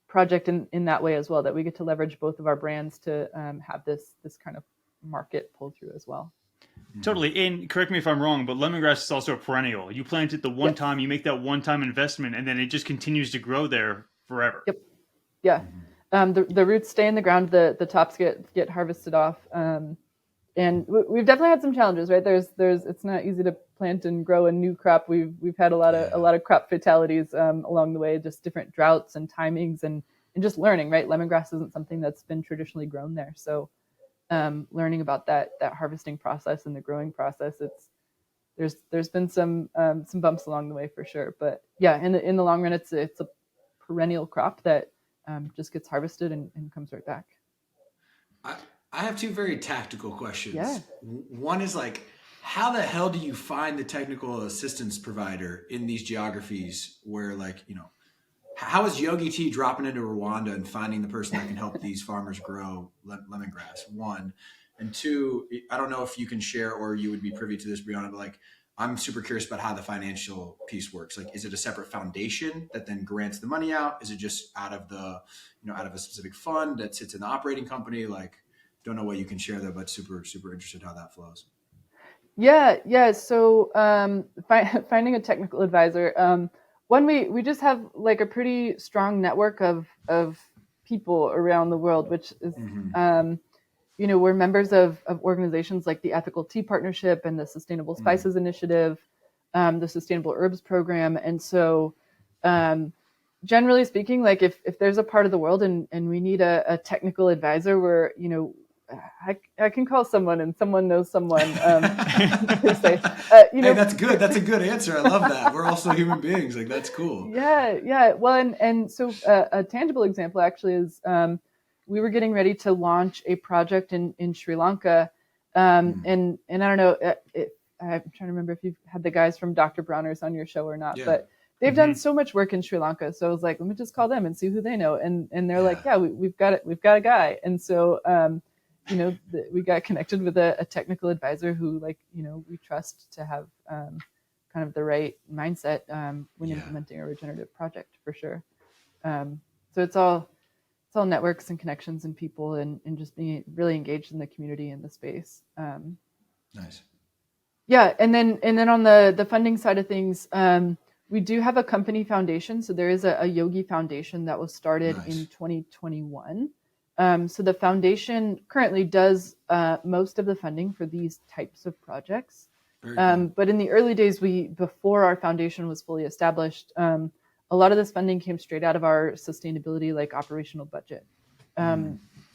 C: project in that way as well, that we get to leverage both of our brands to have this kind of market pull through as well.
D: Totally. And correct me if I'm wrong, but lemongrass is also a perennial. You plant it the one time, you make that one-time investment, and then it just continues to grow there forever.
C: Yep. Yeah. The roots stay in the ground, the tops get harvested off. And we've definitely had some challenges, right? There's it's not easy to plant and grow a new crop. We've had a lot of crop fatalities along the way, just different droughts and timings and just learning, right? Lemongrass isn't something that's been traditionally grown there. So learning about that harvesting process and the growing process, there's been some bumps along the way for sure. But yeah, in the long run, it's a perennial crop that just gets harvested and comes right back.
B: I have two very tactical questions.
C: Yeah.
B: One is like, how the hell do you find the technical assistance provider in these geographies where how is Yogi Tea dropping into Rwanda and finding the person that can help these farmers grow lemongrass? One. And two, I don't know if you can share or you would be privy to this, Briana, but I'm super curious about how the financial piece works. Like, is it a separate foundation that then grants the money out? Is it just out of a specific fund that sits in the operating company? Don't know what you can share there, but super, super interested how that flows.
C: Yeah. So finding a technical advisor. One, we just have like a pretty strong network of people around the world, which is, we're members of organizations like the Ethical Tea Partnership and the Sustainable Spices Initiative, the Sustainable Herbs Program. And so generally speaking, like if there's a part of the world and we need a technical advisor where, I can call someone and someone knows someone. Hey,
B: that's good. That's a good answer. I love that. We're also human beings. Like, that's cool.
C: Yeah. Well, and so a tangible example actually is we were getting ready to launch a project in Sri Lanka. And I don't know, I'm trying to remember if you've had the guys from Dr. Bronner's on your show or not, but they've done so much work in Sri Lanka. So I was like, let me just call them and see who they know. And they're like, yeah, we've got it. We've got a guy. And so, we got connected with a technical advisor who we trust to have kind of the right mindset when implementing a regenerative project for sure. So it's all networks and connections and people and just being really engaged in the community and the space.
B: Nice.
C: Yeah. And then on the funding side of things, we do have a company foundation. So there is a Yogi Foundation that was started in 2021. So the foundation currently does most of the funding for these types of projects. But in the early days, before our foundation was fully established, a lot of this funding came straight out of our sustainability, operational budget.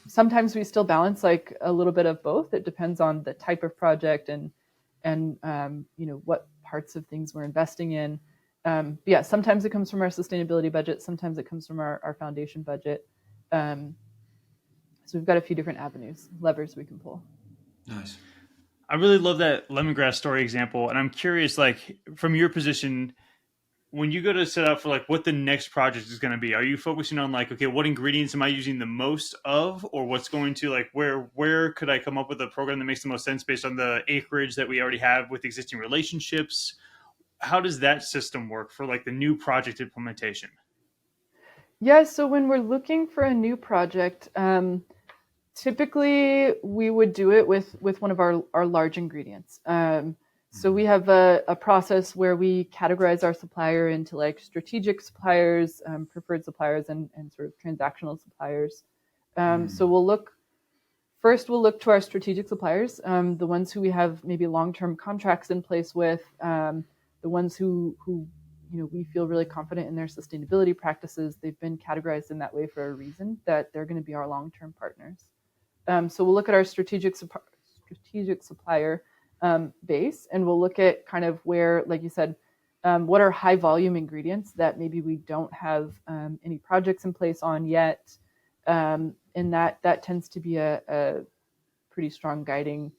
C: Sometimes we still balance a little bit of both. It depends on the type of project and what parts of things we're investing in. But yeah, sometimes it comes from our sustainability budget. Sometimes it comes from our foundation budget. So we've got a few different levers we can pull.
B: Nice.
D: I really love that lemongrass story example. And I'm curious, like from your position, when you go to set up for like what the next project is going to be, are you focusing on like, okay, what ingredients am I using the most of, or what's going to like, where could I come up with a program that makes the most sense based on the acreage that we already have with existing relationships? How does that system work for like the new project implementation?
C: Yeah, so when we're looking for a new project, typically we would do it with one of our large ingredients. So we have a process where we categorize our supplier into like strategic suppliers, preferred suppliers, and sort of transactional suppliers. So we'll look to our strategic suppliers, the ones who we have maybe long-term contracts in place with, the ones who we feel really confident in their sustainability practices. They've been categorized in that way for a reason, that they're going to be our long-term partners. So we'll look at our strategic supplier base, and we'll look at kind of where, like you said, what are high volume ingredients that maybe we don't have any projects in place on yet, and that tends to be a pretty strong guiding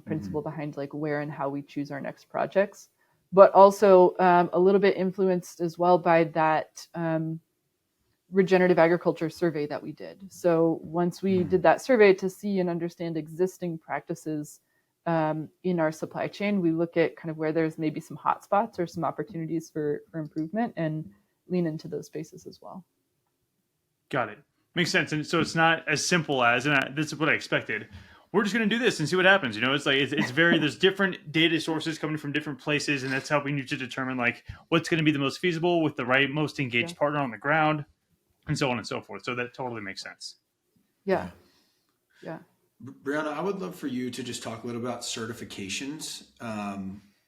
C: principle behind like where and how we choose our next projects, but also a little bit influenced as well by that regenerative agriculture survey that we did. So once we did that survey to see and understand existing practices in our supply chain, we look at kind of where there's maybe some hot spots or some opportunities for improvement and lean into those spaces as well.
D: Got it. Makes sense. And so it's not as simple as, and this is what I expected, we're just going to do this and see what happens. It's like, it's very, there's different data sources coming from different places, and that's helping you to determine like what's going to be the most feasible with the right, most engaged partner on the ground, and so on and so forth. So that totally makes sense.
C: Yeah.
B: Briana, I would love for you to just talk a little about certifications.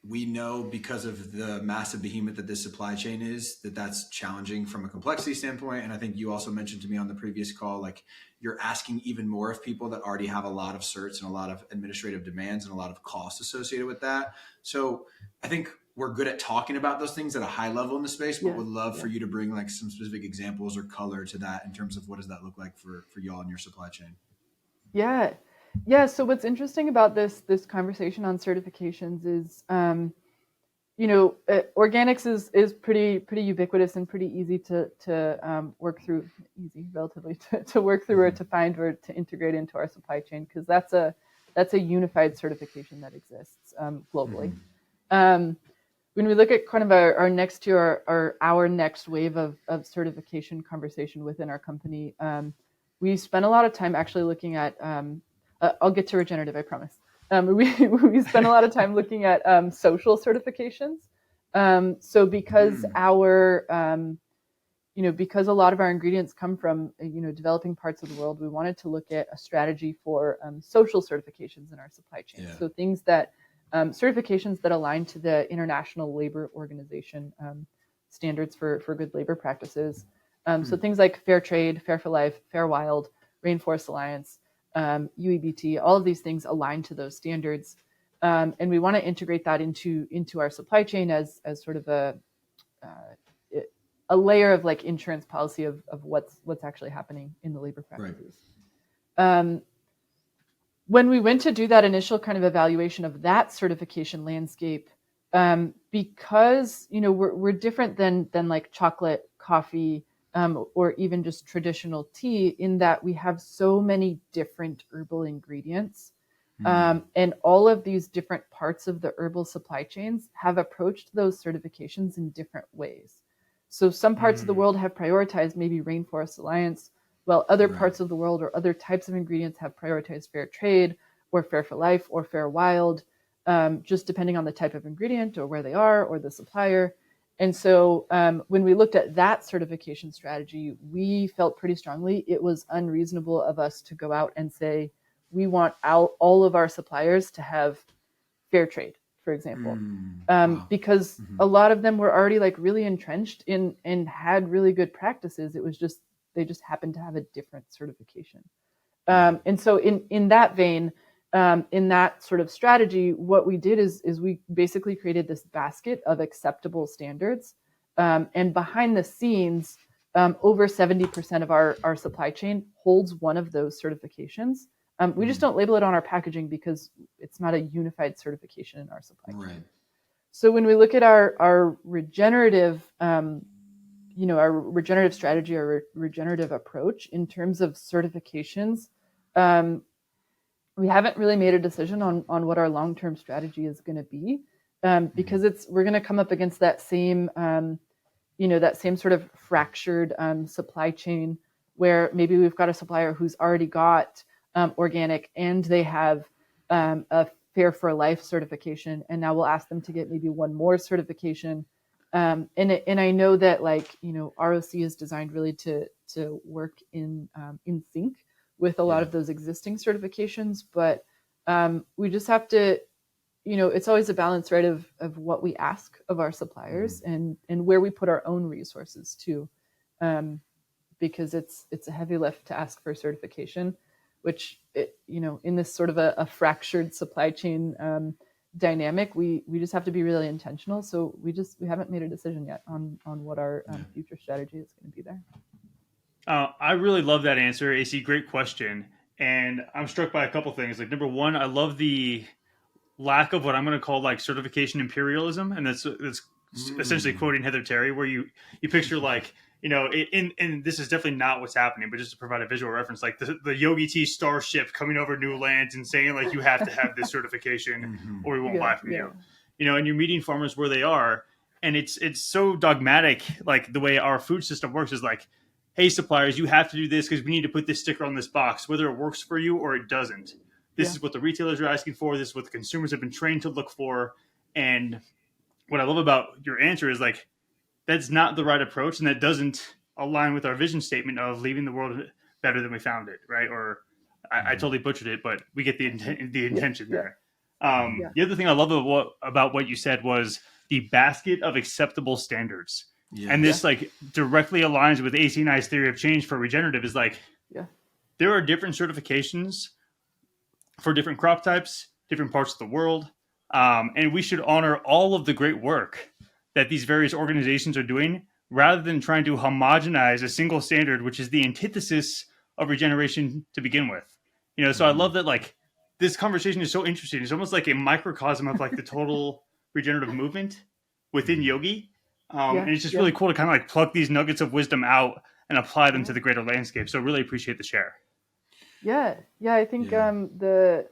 B: We know because of the massive behemoth that this supply chain is, that's challenging from a complexity standpoint. And I think you also mentioned to me on the previous call, like you're asking even more of people that already have a lot of certs and a lot of administrative demands and a lot of costs associated with that. So I think we're good at talking about those things at a high level in the space, but would love for you to bring like some specific examples or color to that in terms of what does that look like for y'all in your supply chain?
C: Yeah. So what's interesting about this conversation on certifications is, organics is pretty ubiquitous and pretty easy to work through, relatively to work through or to find or to integrate into our supply chain, because that's a unified certification that exists globally. When we look at kind of our next tier, our next wave of certification conversation within our company, we spent a lot of time actually looking at, I'll get to regenerative, I promise. We spent a lot of time looking at social certifications. So because because a lot of our ingredients come from, developing parts of the world, we wanted to look at a strategy for social certifications in our supply chain. Yeah. So things that, certifications that align to the International Labor Organization standards for good labor practices. So things like fair trade, fair for life, fair wild, Rainforest Alliance, UEBT, all of these things align to those standards. And we want to integrate that into our supply chain as sort of a layer of like insurance policy of what's actually happening in the labor practices. Right. When we went to do that initial kind of evaluation of that certification landscape, because we're different than like chocolate, coffee, or even just traditional tea, in that we have so many different herbal ingredients. And all of these different parts of the herbal supply chains have approached those certifications in different ways. So some parts of the world have prioritized maybe Rainforest Alliance, while other parts of the world or other types of ingredients have prioritized fair trade or fair for life or fair wild, just depending on the type of ingredient or where they are or the supplier. And so when we looked at that certification strategy, we felt pretty strongly it was unreasonable of us to go out and say, we want all of our suppliers to have fair trade, for example, because a lot of them were already like really entrenched in and had really good practices. It was just, they just happened to have a different certification. And so in that vein, in that sort of strategy, what we did is we basically created this basket of acceptable standards. And behind the scenes, over 70% of our supply chain holds one of those certifications. We just don't label it on our packaging because it's not a unified certification in our supply chain.
B: Right.
C: So when we look at our regenerative, our regenerative strategy or regenerative approach in terms of certifications, we haven't really made a decision on what our long-term strategy is going to be, because we're going to come up against that same, that same sort of fractured supply chain where maybe we've got a supplier who's already got organic and they have a Fair for Life certification, and now we'll ask them to get maybe one more certification. And I know that ROC is designed really to work in sync with a lot of those existing certifications, but we just have to, it's always a balance, right, of what we ask of our suppliers and where we put our own resources too, because it's a heavy lift to ask for certification, which in this sort of a fractured supply chain dynamic, we just have to be really intentional. So we haven't made a decision yet on what our future strategy is going to be there.
D: I really love that answer, AC. Great question. And I'm struck by a couple things. Like, number one, I love the lack of what I'm going to call certification imperialism. And that's essentially quoting Heather Terry, where you picture and this is definitely not what's happening, but just to provide a visual reference, like the Yogi Tea starship coming over new lands and saying you have to have this certification or we won't buy from you. And you're meeting farmers where they are. And it's so dogmatic, the way our food system works is hey, suppliers, you have to do this because we need to put this sticker on this box, whether it works for you or it doesn't. This is what the retailers are asking for. This is what the consumers have been trained to look for. And what I love about your answer is that's not the right approach. And that doesn't align with our vision statement of leaving the world better than we found it. Right. Or I totally butchered it, but we get the intention there. The other thing I love about what you said was the basket of acceptable standards. Yeah. And this directly aligns with AC and I's theory of change for regenerative is there are different certifications for different crop types, different parts of the world. And we should honor all of the great work that these various organizations are doing rather than trying to homogenize a single standard, which is the antithesis of regeneration to begin with. So I love that this conversation is so interesting. It's almost like a microcosm of the total regenerative movement within Yogi. And it's just really cool to kind of pluck these nuggets of wisdom out and apply them to the greater landscape. So really appreciate the share.
C: Yeah. I think the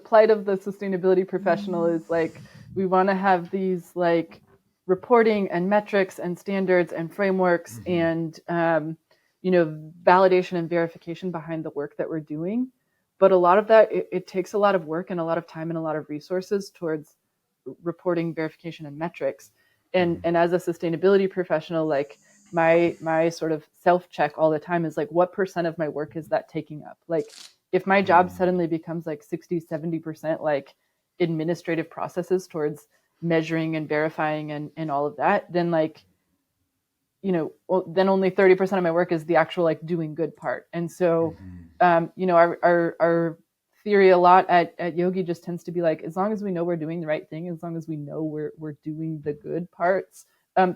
C: plight of the sustainability professional is we want to have these reporting and metrics and standards and frameworks and validation and verification behind the work that we're doing. But a lot of that it takes a lot of work and a lot of time and a lot of resources towards reporting, verification, and metrics. And as a sustainability professional, my sort of self-check all the time is what % of my work is that taking up? If my job suddenly becomes 60, 70% administrative processes towards measuring and verifying and all of that, then then only 30% of my work is the actual doing good part. And so, our theory a lot at Yogi just tends to be as long as we know we're doing the right thing, as long as we know we're doing the good parts,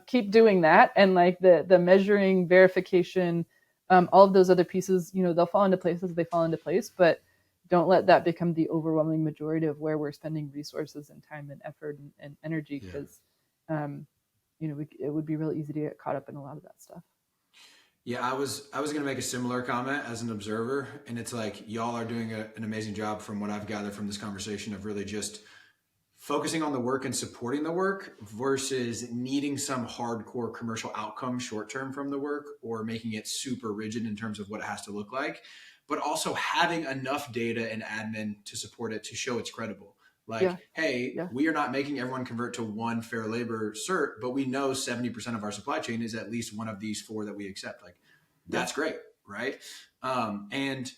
C: keep doing that. And the measuring, verification, all of those other pieces, they'll fall into place as they fall into place, but don't let that become the overwhelming majority of where we're spending resources and time and effort and energy, because it would be really easy to get caught up in a lot of that stuff.
B: Yeah, I was going to make a similar comment as an observer, and it's y'all are doing an amazing job from what I've gathered from this conversation of really just focusing on the work and supporting the work versus needing some hardcore commercial outcome short-term from the work or making it super rigid in terms of what it has to look like, but also having enough data and admin to support it to show it's credible. We are not making everyone convert to one fair labor cert, but we know 70% of our supply chain is at least one of these 4 that we accept. That's great, right? And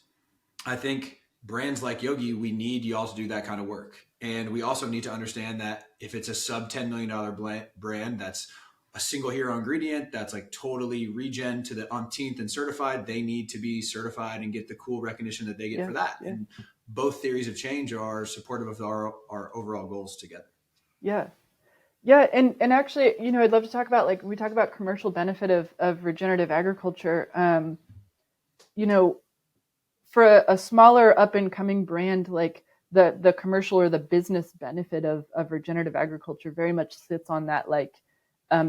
B: I think brands like Yogi, we need y'all to do that kind of work. And we also need to understand that if it's a sub $10 million brand that's a single hero ingredient that's totally ReGen to the umpteenth and certified, they need to be certified and get the cool recognition that they get for that. Yeah. And both theories of change are supportive of our overall goals together.
C: Yeah. And actually, I'd love to talk about we talk about commercial benefit of regenerative agriculture. for a smaller up and coming brand, like the commercial or the business benefit of regenerative agriculture very much sits on that like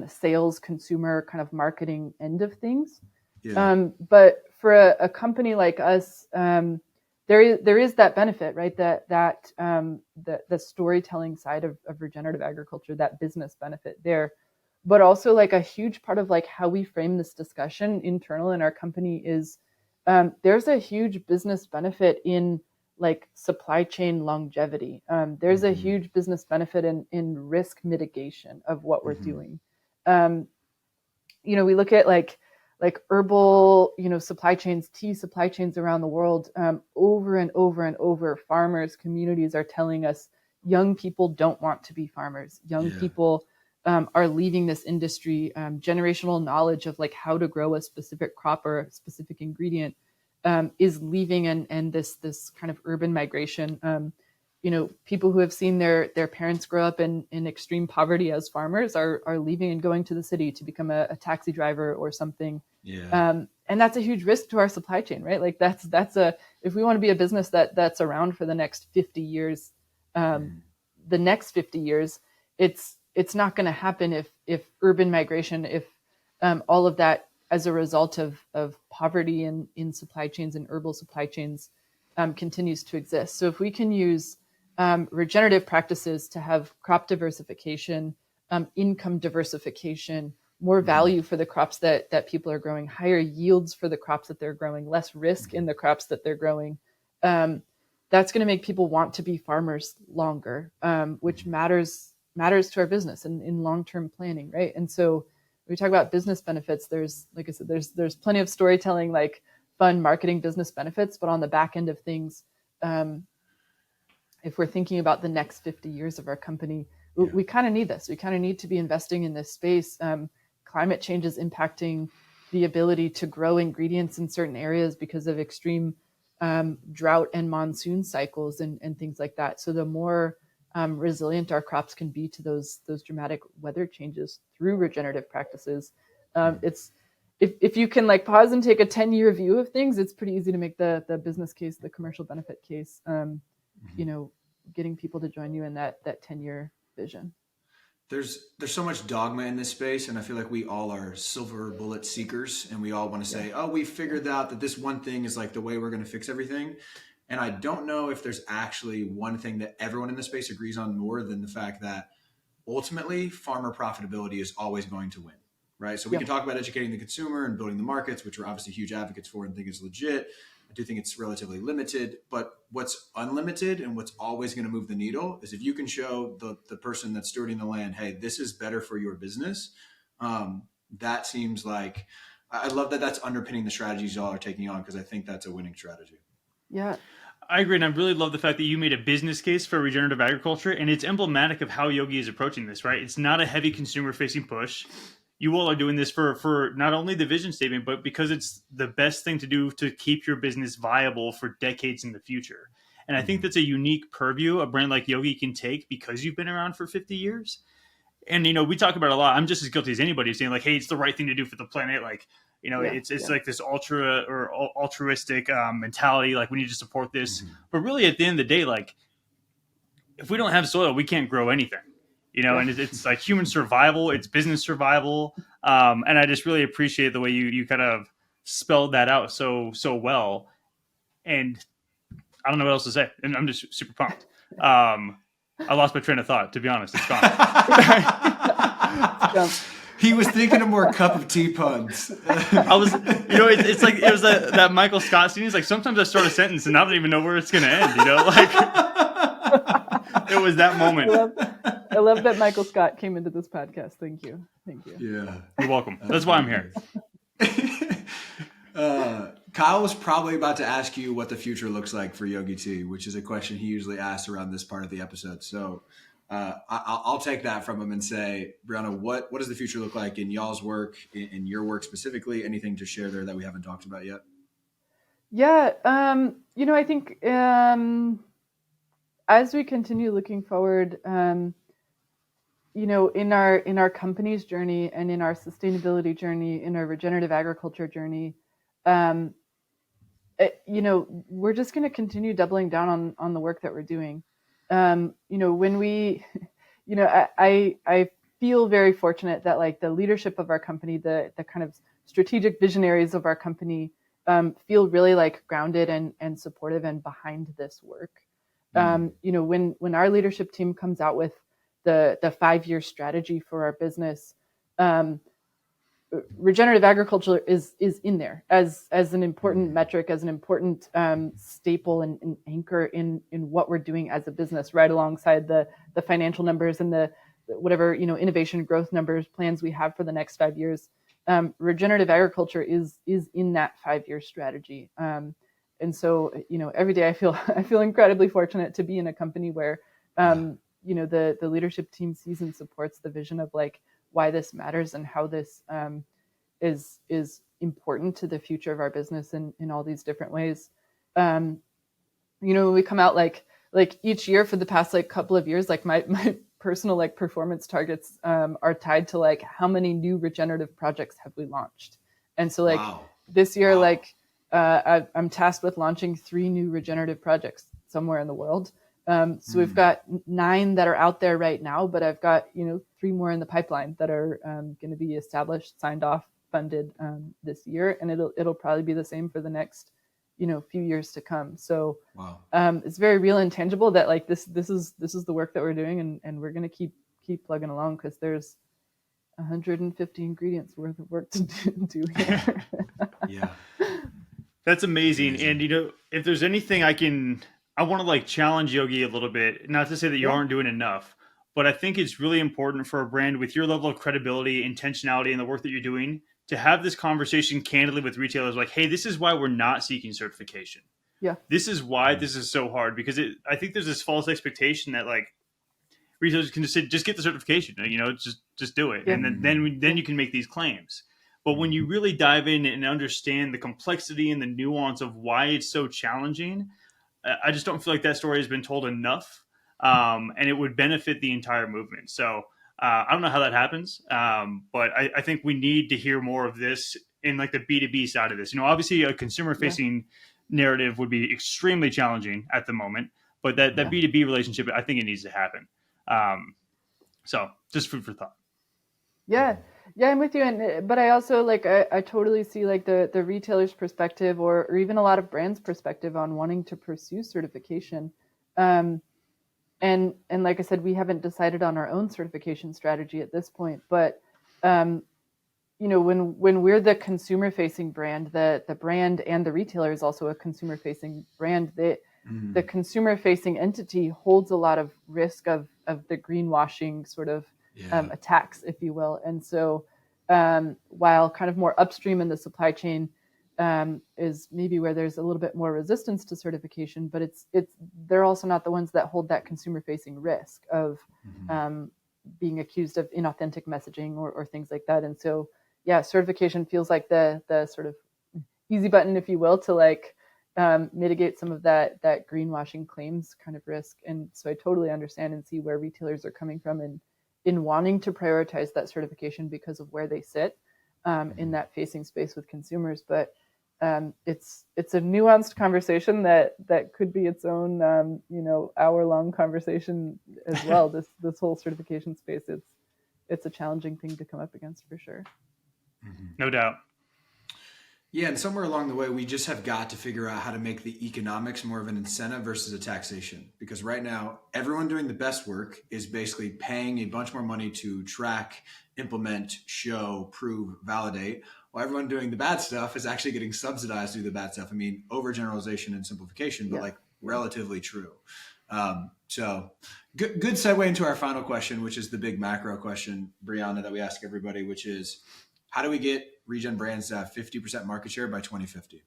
C: sales, consumer kind of marketing end of things.
B: Yeah.
C: But for a company like us, there is that benefit, right? The storytelling side of regenerative agriculture, that business benefit there, but also like a huge part of like how we frame this discussion internal in our company is there's a huge business benefit in like supply chain longevity. There's a huge business benefit in risk mitigation of what we're doing. We look at like herbal, supply chains, tea supply chains around the world, over and over and over. Farmers, communities are telling us young people don't want to be farmers. Young people are leaving this industry. Generational knowledge of like how to grow a specific crop or a specific ingredient is leaving, and this kind of urban migration. People who have seen their parents grow up in extreme poverty as farmers are leaving and going to the city to become a taxi driver or something.
B: Yeah.
C: And that's a huge risk to our supply chain, right? Like if we want to be a business that's around for the next 50 years, the next 50 years, it's not going to happen if urban migration, if all of that as a result of poverty in supply chains and herbal supply chains continues to exist. So if we can use regenerative practices to have crop diversification, income diversification, more value for the crops that people are growing, higher yields for the crops that they're growing, less risk in the crops that they're growing, that's going to make people want to be farmers longer, which matters to our business and in long-term planning, right? And so when we talk about business benefits, there's, like I said, there's plenty of storytelling, like fun marketing business benefits, but on the back end of things, if we're thinking about the next 50 years of our company, we kind of need this. We kind of need to be investing in this space. Climate change is impacting the ability to grow ingredients in certain areas because of extreme drought and monsoon cycles and things like that. So the more resilient our crops can be to those dramatic weather changes through regenerative practices, it's if you can like pause and take a 10-year view of things, it's pretty easy to make the business case, the commercial benefit case, getting people to join you in that 10-year vision.
B: There's so much dogma in this space, and I feel like we all are silver bullet seekers, and we all want to say, oh, we figured out that this one thing is like the way we're going to fix everything. And I don't know if there's actually one thing that everyone in the space agrees on more than the fact that ultimately farmer profitability is always going to win, right? So we can talk about educating the consumer and building the markets, which we're obviously huge advocates for and think is legit. I do think it's relatively limited, but what's unlimited and what's always going to move the needle is if you can show the person that's stewarding the land, hey, this is better for your business. That seems like, I love that that's underpinning the strategies y'all are taking on, because I think that's a winning strategy.
C: Yeah.
D: I agree. And I really love the fact that you made a business case for regenerative agriculture, and it's emblematic of how Yogi is approaching this, right? It's not a heavy consumer facing push. You all are doing this for not only the vision statement, but because it's the best thing to do to keep your business viable for decades in the future. And I think that's a unique purview a brand like Yogi can take because you've been around for 50 years. And, we talk about it a lot. I'm just as guilty as anybody saying like, hey, it's the right thing to do for the planet. Like, it's like this altruistic mentality. Like, we need to support this. But really at the end of the day, like, if we don't have soil, we can't grow anything. And it's like human survival, it's business survival. And I just really appreciate the way you kind of spelled that out so well. And I don't know what else to say. And I'm just super pumped. I lost my train of thought, to be honest. It's gone.
B: He was thinking of more cup of tea puns.
D: I was, it's like, it was that Michael Scott scene. He's like, sometimes I start a sentence and I don't even know where it's going to end, like it was that moment.
C: I love that Michael Scott came into this podcast. Thank you.
B: Yeah.
D: You're welcome. That's why I'm here.
B: Kyle was probably about to ask you what the future looks like for Yogi Tea, which is a question he usually asks around this part of the episode. So I'll take that from him and say, Briana, what does the future look like in y'all's work, in your work specifically? Anything to share there that we haven't talked about yet?
C: Yeah. I think as we continue looking forward, in our company's journey and in our sustainability journey, in our regenerative agriculture journey, we're just going to continue doubling down on the work that we're doing. When we, I feel very fortunate that like the leadership of our company, the kind of strategic visionaries of our company, feel really like grounded and supportive and behind this work. When our leadership team comes out with the 5-year strategy for our business, regenerative agriculture is in there as an important metric, as an important staple and anchor in what we're doing as a business, right alongside the financial numbers and the whatever innovation growth numbers plans we have for the next 5 years. Regenerative agriculture is in that 5-year strategy, and so every day I feel incredibly fortunate to be in a company where the leadership team sees and supports the vision of like why this matters and how this is important to the future of our business in all these different ways. We come out like each year for the past like couple of years, like my personal like performance targets are tied to like how many new regenerative projects have we launched. And so like this year, like I'm tasked with launching 3 new regenerative projects somewhere in the world. So we've got 9 that are out there right now, but I've got 3 more in the pipeline that are going to be established, signed off, funded this year, and it'll probably be the same for the next few years to come. So it's very real and tangible that like this is the work that we're doing, and we're going to keep plugging along because there's 150 ingredients worth of work to do here.
D: Yeah, that's amazing. And if there's anything I want to like challenge Yogi a little bit, not to say that you aren't doing enough, but I think it's really important for a brand with your level of credibility, intentionality, and the work that you're doing to have this conversation candidly with retailers like, hey, this is why we're not seeking certification. Yeah. This is why this is so hard, because I think there's this false expectation that like retailers can just get the certification, just do it. Yeah. And then you can make these claims. But when you really dive in and understand the complexity and the nuance of why it's so challenging, I just don't feel like that story has been told enough, and it would benefit the entire movement. So I don't know how that happens, but I think we need to hear more of this in like the B2B side of this. Obviously a consumer-facing narrative would be extremely challenging at the moment, but that B2B relationship, I think it needs to happen. So just food for thought.
C: Yeah, I'm with you. But I also like I totally see like the retailer's perspective or even a lot of brands' perspective on wanting to pursue certification. And like I said, we haven't decided on our own certification strategy at this point. But when we're the consumer-facing brand, the brand and the retailer is also a consumer-facing brand. The consumer-facing entity holds a lot of risk of the greenwashing sort of attacks, if you will. And so while kind of more upstream in the supply chain is maybe where there's a little bit more resistance to certification, but they're also not the ones that hold that consumer-facing risk of being accused of inauthentic messaging or things like that. And so, certification feels like the sort of easy button, if you will, to like mitigate some of that greenwashing claims kind of risk. And so I totally understand and see where retailers are coming from in wanting to prioritize that certification because of where they sit in that facing space with consumers. But it's a nuanced conversation that could be its own hour-long conversation as well. This whole certification space, it's a challenging thing to come up against for sure.
D: No doubt.
B: Yeah, and somewhere along the way, we just have got to figure out how to make the economics more of an incentive versus a taxation. Because right now, everyone doing the best work is basically paying a bunch more money to track, implement, show, prove, validate, while everyone doing the bad stuff is actually getting subsidized to do the bad stuff. I mean, overgeneralization and simplification, but relatively true. So good segue into our final question, which is the big macro question, Briana, that we ask everybody, which is, how do we get ReGen brands to have 50% market share by 2050?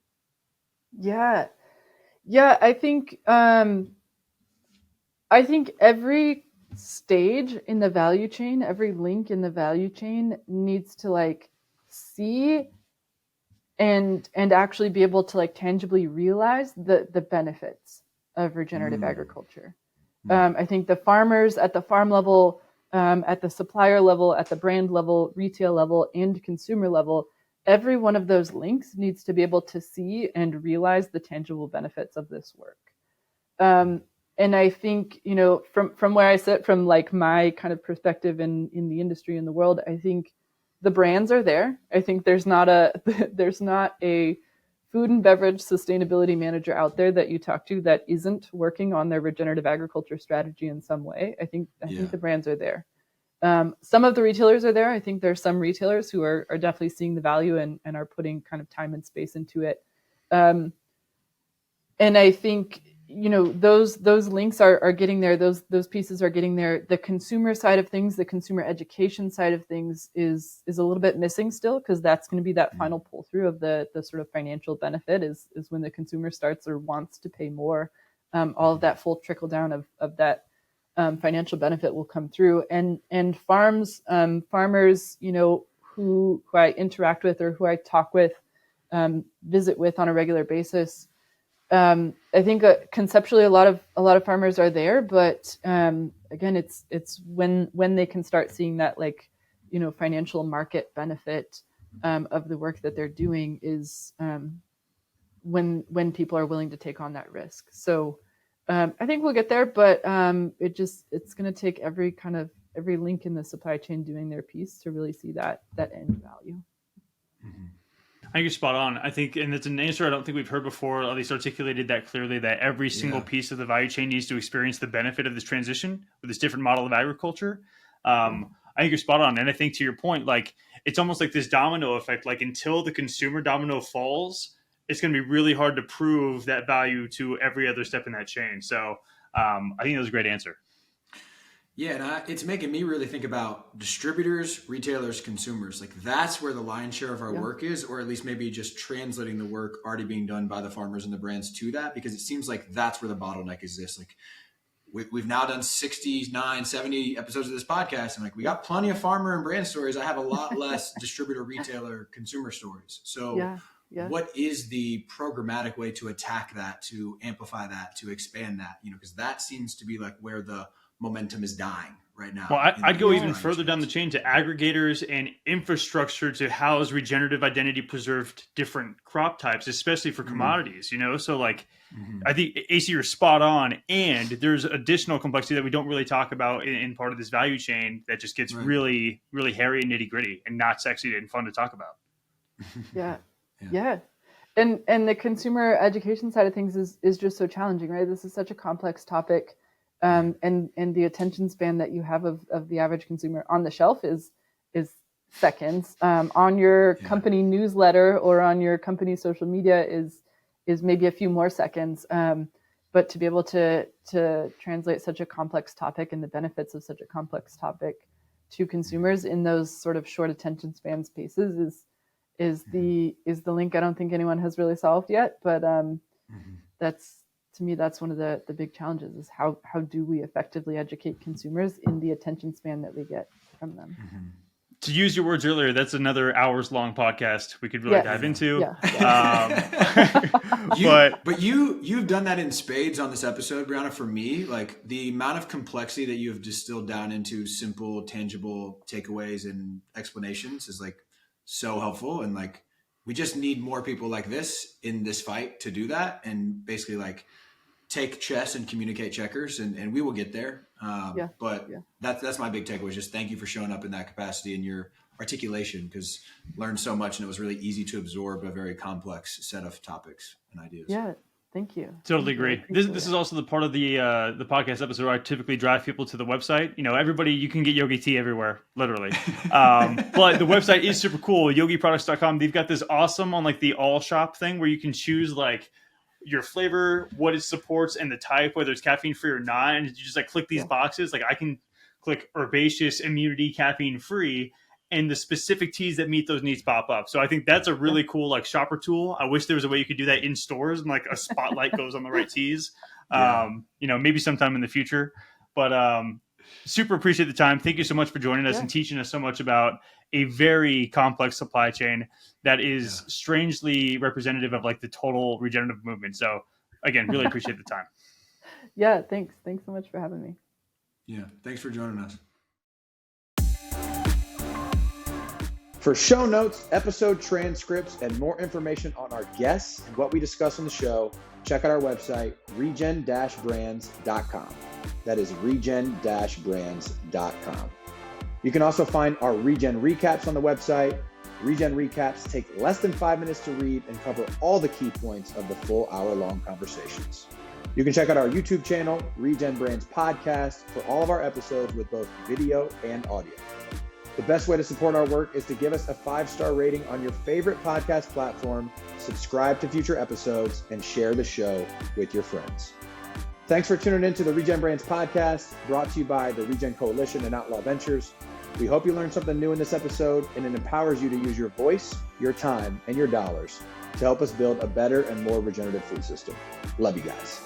C: Yeah. I think every stage in the value chain, every link in the value chain needs to like see and actually be able to like tangibly realize the benefits of regenerative agriculture. I think the farmers at the farm level, at the supplier level, at the brand level, retail level, and consumer level every one of those links needs to be able to see and realize the tangible benefits of this work. And I think, from where I sit, from like my kind of perspective in the industry, in the world, I think the brands are there. I think there's not a food and beverage sustainability manager out there that you talk to that isn't working on their regenerative agriculture strategy in some way. I think the brands are there. Some of the retailers are there. I think there's some retailers who are definitely seeing the value and are putting kind of time and space into it. And I think, those links are getting there. Those pieces are getting there. The consumer side of things, the consumer education side of things is a little bit missing still, because that's going to be that final pull through of the sort of financial benefit is when the consumer starts or wants to pay more. All of that full trickle down of that financial benefit will come through. And farmers, who I interact with or who I talk with, visit with on a regular basis. I think conceptually a lot of farmers are there, but again, it's when they can start seeing that financial market benefit of the work that they're doing is when people are willing to take on that risk. So I think we'll get there, but it's going to take every link in the supply chain doing their piece to really see that end value.
D: Mm-hmm. I think you're spot on. I think, and it's an answer I don't think we've heard before, at least articulated that clearly, that every single piece of the value chain needs to experience the benefit of this transition with this different model of agriculture. I think you're spot on. And I think to your point, it's almost like this domino effect, until the consumer domino falls, it's going to be really hard to prove that value to every other step in that chain. So I think that was a great answer.
B: Yeah, and it's making me really think about distributors, retailers, consumers. That's where the lion's share of our work is, or at least maybe just translating the work already being done by the farmers and the brands to that, because it seems like that's where the bottleneck exists. We've now done 69, 70 episodes of this podcast, and we got plenty of farmer and brand stories. I have a lot less distributor, retailer, consumer stories. So what is the programmatic way to attack that, to amplify that, to expand that? Because that seems to be where the momentum is dying right now.
D: Well, I'd go even further down the chain to aggregators and infrastructure to house regenerative identity preserved different crop types, especially for commodities, So I think AC, you're spot on. And there's additional complexity that we don't really talk about in part of this value chain that just gets really, really hairy and nitty gritty and not sexy and fun to talk about.
C: Yeah. And the consumer education side of things is just so challenging, right? This is such a complex topic. And the attention span that you have of the average consumer on the shelf is seconds. On your company newsletter or on your company social media is maybe a few more seconds. But to be able to translate such a complex topic and the benefits of such a complex topic to consumers in those sort of short attention span spaces is the link I don't think anyone has really solved yet. But to me, that's one of the big challenges is how do we effectively educate consumers in the attention span that we get from them.
D: To use your words earlier, that's another hours-long podcast we could really dive into.
B: But you've done that in spades on this episode, Briana. For me, the amount of complexity that you have distilled down into simple, tangible takeaways and explanations is so helpful. And we just need more people like this in this fight to do that, and basically take chess and communicate checkers, and we will get there. That's my big takeaway. Just thank you for showing up in that capacity and your articulation, because learned so much, and it was really easy to absorb a very complex set of topics and ideas.
C: Yeah. Thank you.
D: Totally agree. This is also the part of the podcast episode where I typically drive people to the website. Everybody, you can get Yogi Tea everywhere, literally. But the website is super cool, yogiproducts.com. They've got this awesome on the all shop thing where you can choose your flavor, what it supports, and the type, whether it's caffeine free or not. And you just click these boxes. I can click herbaceous, immunity, caffeine free, and the specific teas that meet those needs pop up. So I think that's a really cool shopper tool. I wish there was a way you could do that in stores and a spotlight goes on the right teas. Maybe sometime in the future. But super appreciate the time. Thank you so much for joining us and teaching us so much about a very complex supply chain that is strangely representative of the total regenerative movement. So again, really appreciate the time.
C: Yeah, thanks. Thanks so much for having me.
B: Yeah, thanks for joining us. For show notes, episode transcripts, and more information on our guests and what we discuss on the show, check out our website, regen-brands.com. That is regen-brands.com. You can also find our ReGen recaps on the website. ReGen recaps take less than 5 minutes to read and cover all the key points of the full hour-long conversations. You can check out our YouTube channel, ReGen Brands Podcast, for all of our episodes with both video and audio. The best way to support our work is to give us a 5-star rating on your favorite podcast platform, subscribe to future episodes, and share the show with your friends. Thanks for tuning in to the ReGen Brands Podcast, brought to you by the ReGen Coalition and Outlaw Ventures. We hope you learned something new in this episode, and it empowers you to use your voice, your time, and your dollars to help us build a better and more regenerative food system. Love you guys.